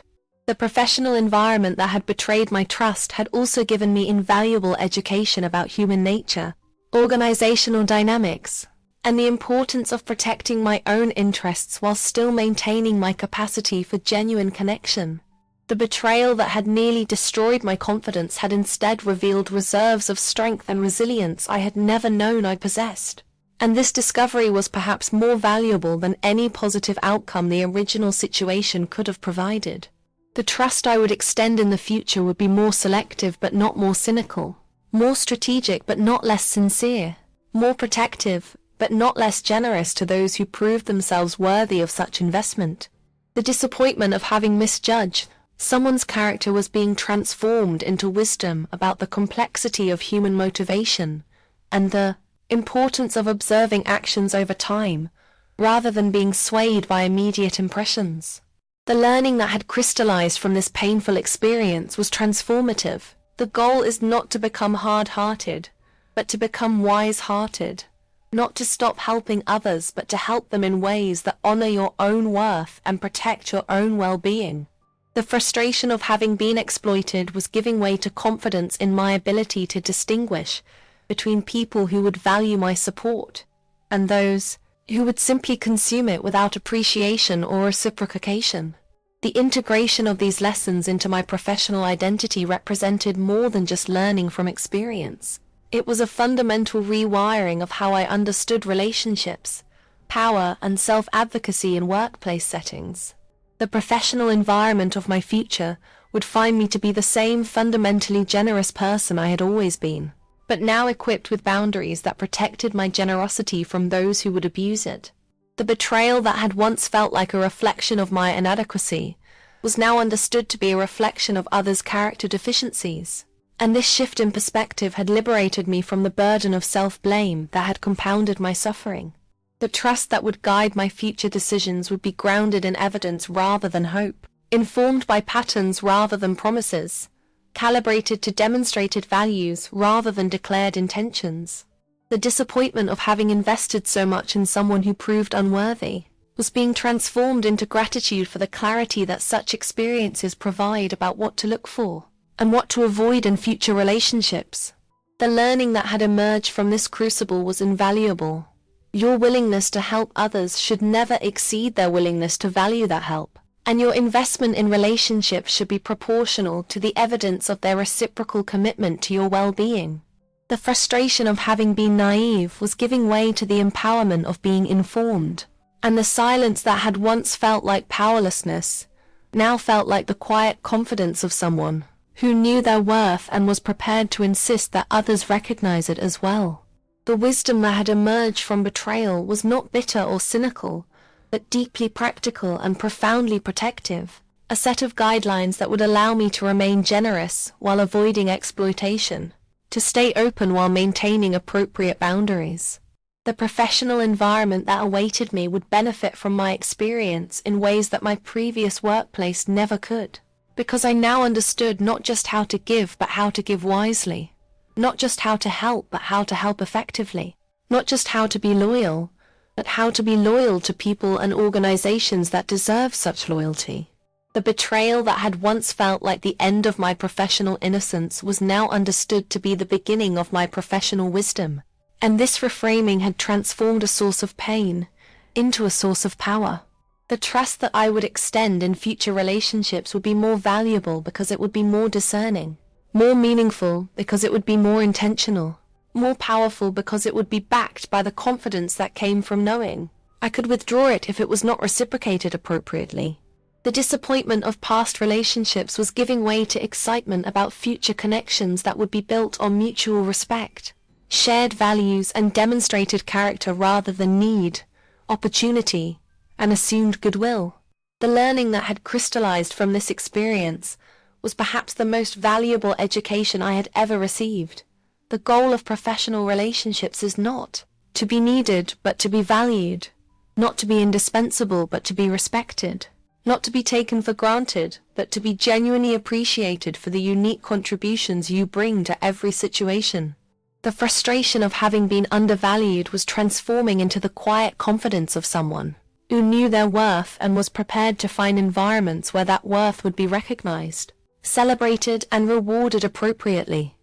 The professional environment that had betrayed my trust had also given me invaluable education about human nature, organizational dynamics, and the importance of protecting my own interests while still maintaining my capacity for genuine connection. The betrayal that had nearly destroyed my confidence had instead revealed reserves of strength and resilience I had never known I possessed. And this discovery was perhaps more valuable than any positive outcome the original situation could have provided. The trust I would extend in the future would be more selective but not more cynical, more strategic but not less sincere, more protective but not less generous to those who proved themselves worthy of such investment. The disappointment of having misjudged Someone's character was being transformed into wisdom about the complexity of human motivation and the importance of observing actions over time, rather than being swayed by immediate impressions. The learning that had crystallized from this painful experience was transformative. The goal is not to become hard-hearted, but to become wise-hearted. Not to stop helping others, but to help them in ways that honor your own worth and protect your own well-being. The frustration of having been exploited was giving way to confidence in my ability to distinguish between people who would value my support and those who would simply consume it without appreciation or reciprocation. The integration of these lessons into my professional identity represented more than just learning from experience. It was a fundamental rewiring of how I understood relationships, power, and self-advocacy in workplace settings. The professional environment of my future would find me to be the same fundamentally generous person I had always been, but now equipped with boundaries that protected my generosity from those who would abuse it. The betrayal that had once felt like a reflection of my inadequacy was now understood to be a reflection of others' character deficiencies. And this shift in perspective had liberated me from the burden of self-blame that had compounded my suffering. The trust that would guide my future decisions would be grounded in evidence rather than hope, informed by patterns rather than promises, calibrated to demonstrated values rather than declared intentions. The disappointment of having invested so much in someone who proved unworthy was being transformed into gratitude for the clarity that such experiences provide about what to look for and what to avoid in future relationships. The learning that had emerged from this crucible was invaluable. Your willingness to help others should never exceed their willingness to value that help, and your investment in relationships should be proportional to the evidence of their reciprocal commitment to your well-being. The frustration of having been naive was giving way to the empowerment of being informed, and the silence that had once felt like powerlessness now felt like the quiet confidence of someone who knew their worth and was prepared to insist that others recognize it as well. The wisdom that had emerged from betrayal was not bitter or cynical, but deeply practical and profoundly protective, a set of guidelines that would allow me to remain generous while avoiding exploitation, to stay open while maintaining appropriate boundaries. The professional environment that awaited me would benefit from my experience in ways that my previous workplace never could, because I now understood not just how to give, but how to give wisely. Not just how to help, but how to help effectively. Not just how to be loyal, but how to be loyal to people and organizations that deserve such loyalty. The betrayal that had once felt like the end of my professional innocence was now understood to be the beginning of my professional wisdom, and this reframing had transformed a source of pain into a source of power. The trust that I would extend in future relationships would be more valuable because it would be more discerning, more meaningful because it would be more intentional, more powerful because it would be backed by the confidence that came from knowing I could withdraw it if it was not reciprocated appropriately. The disappointment of past relationships was giving way to excitement about future connections that would be built on mutual respect, shared values, and demonstrated character rather than need, opportunity, and assumed goodwill. The learning that had crystallized from this experience was perhaps the most valuable education I had ever received. The goal of professional relationships is not to be needed, but to be valued, not to be indispensable, but to be respected, not to be taken for granted, but to be genuinely appreciated for the unique contributions you bring to every situation. The frustration of having been undervalued was transforming into the quiet confidence of someone who knew their worth and was prepared to find environments where that worth would be recognized, celebrated, and rewarded appropriately.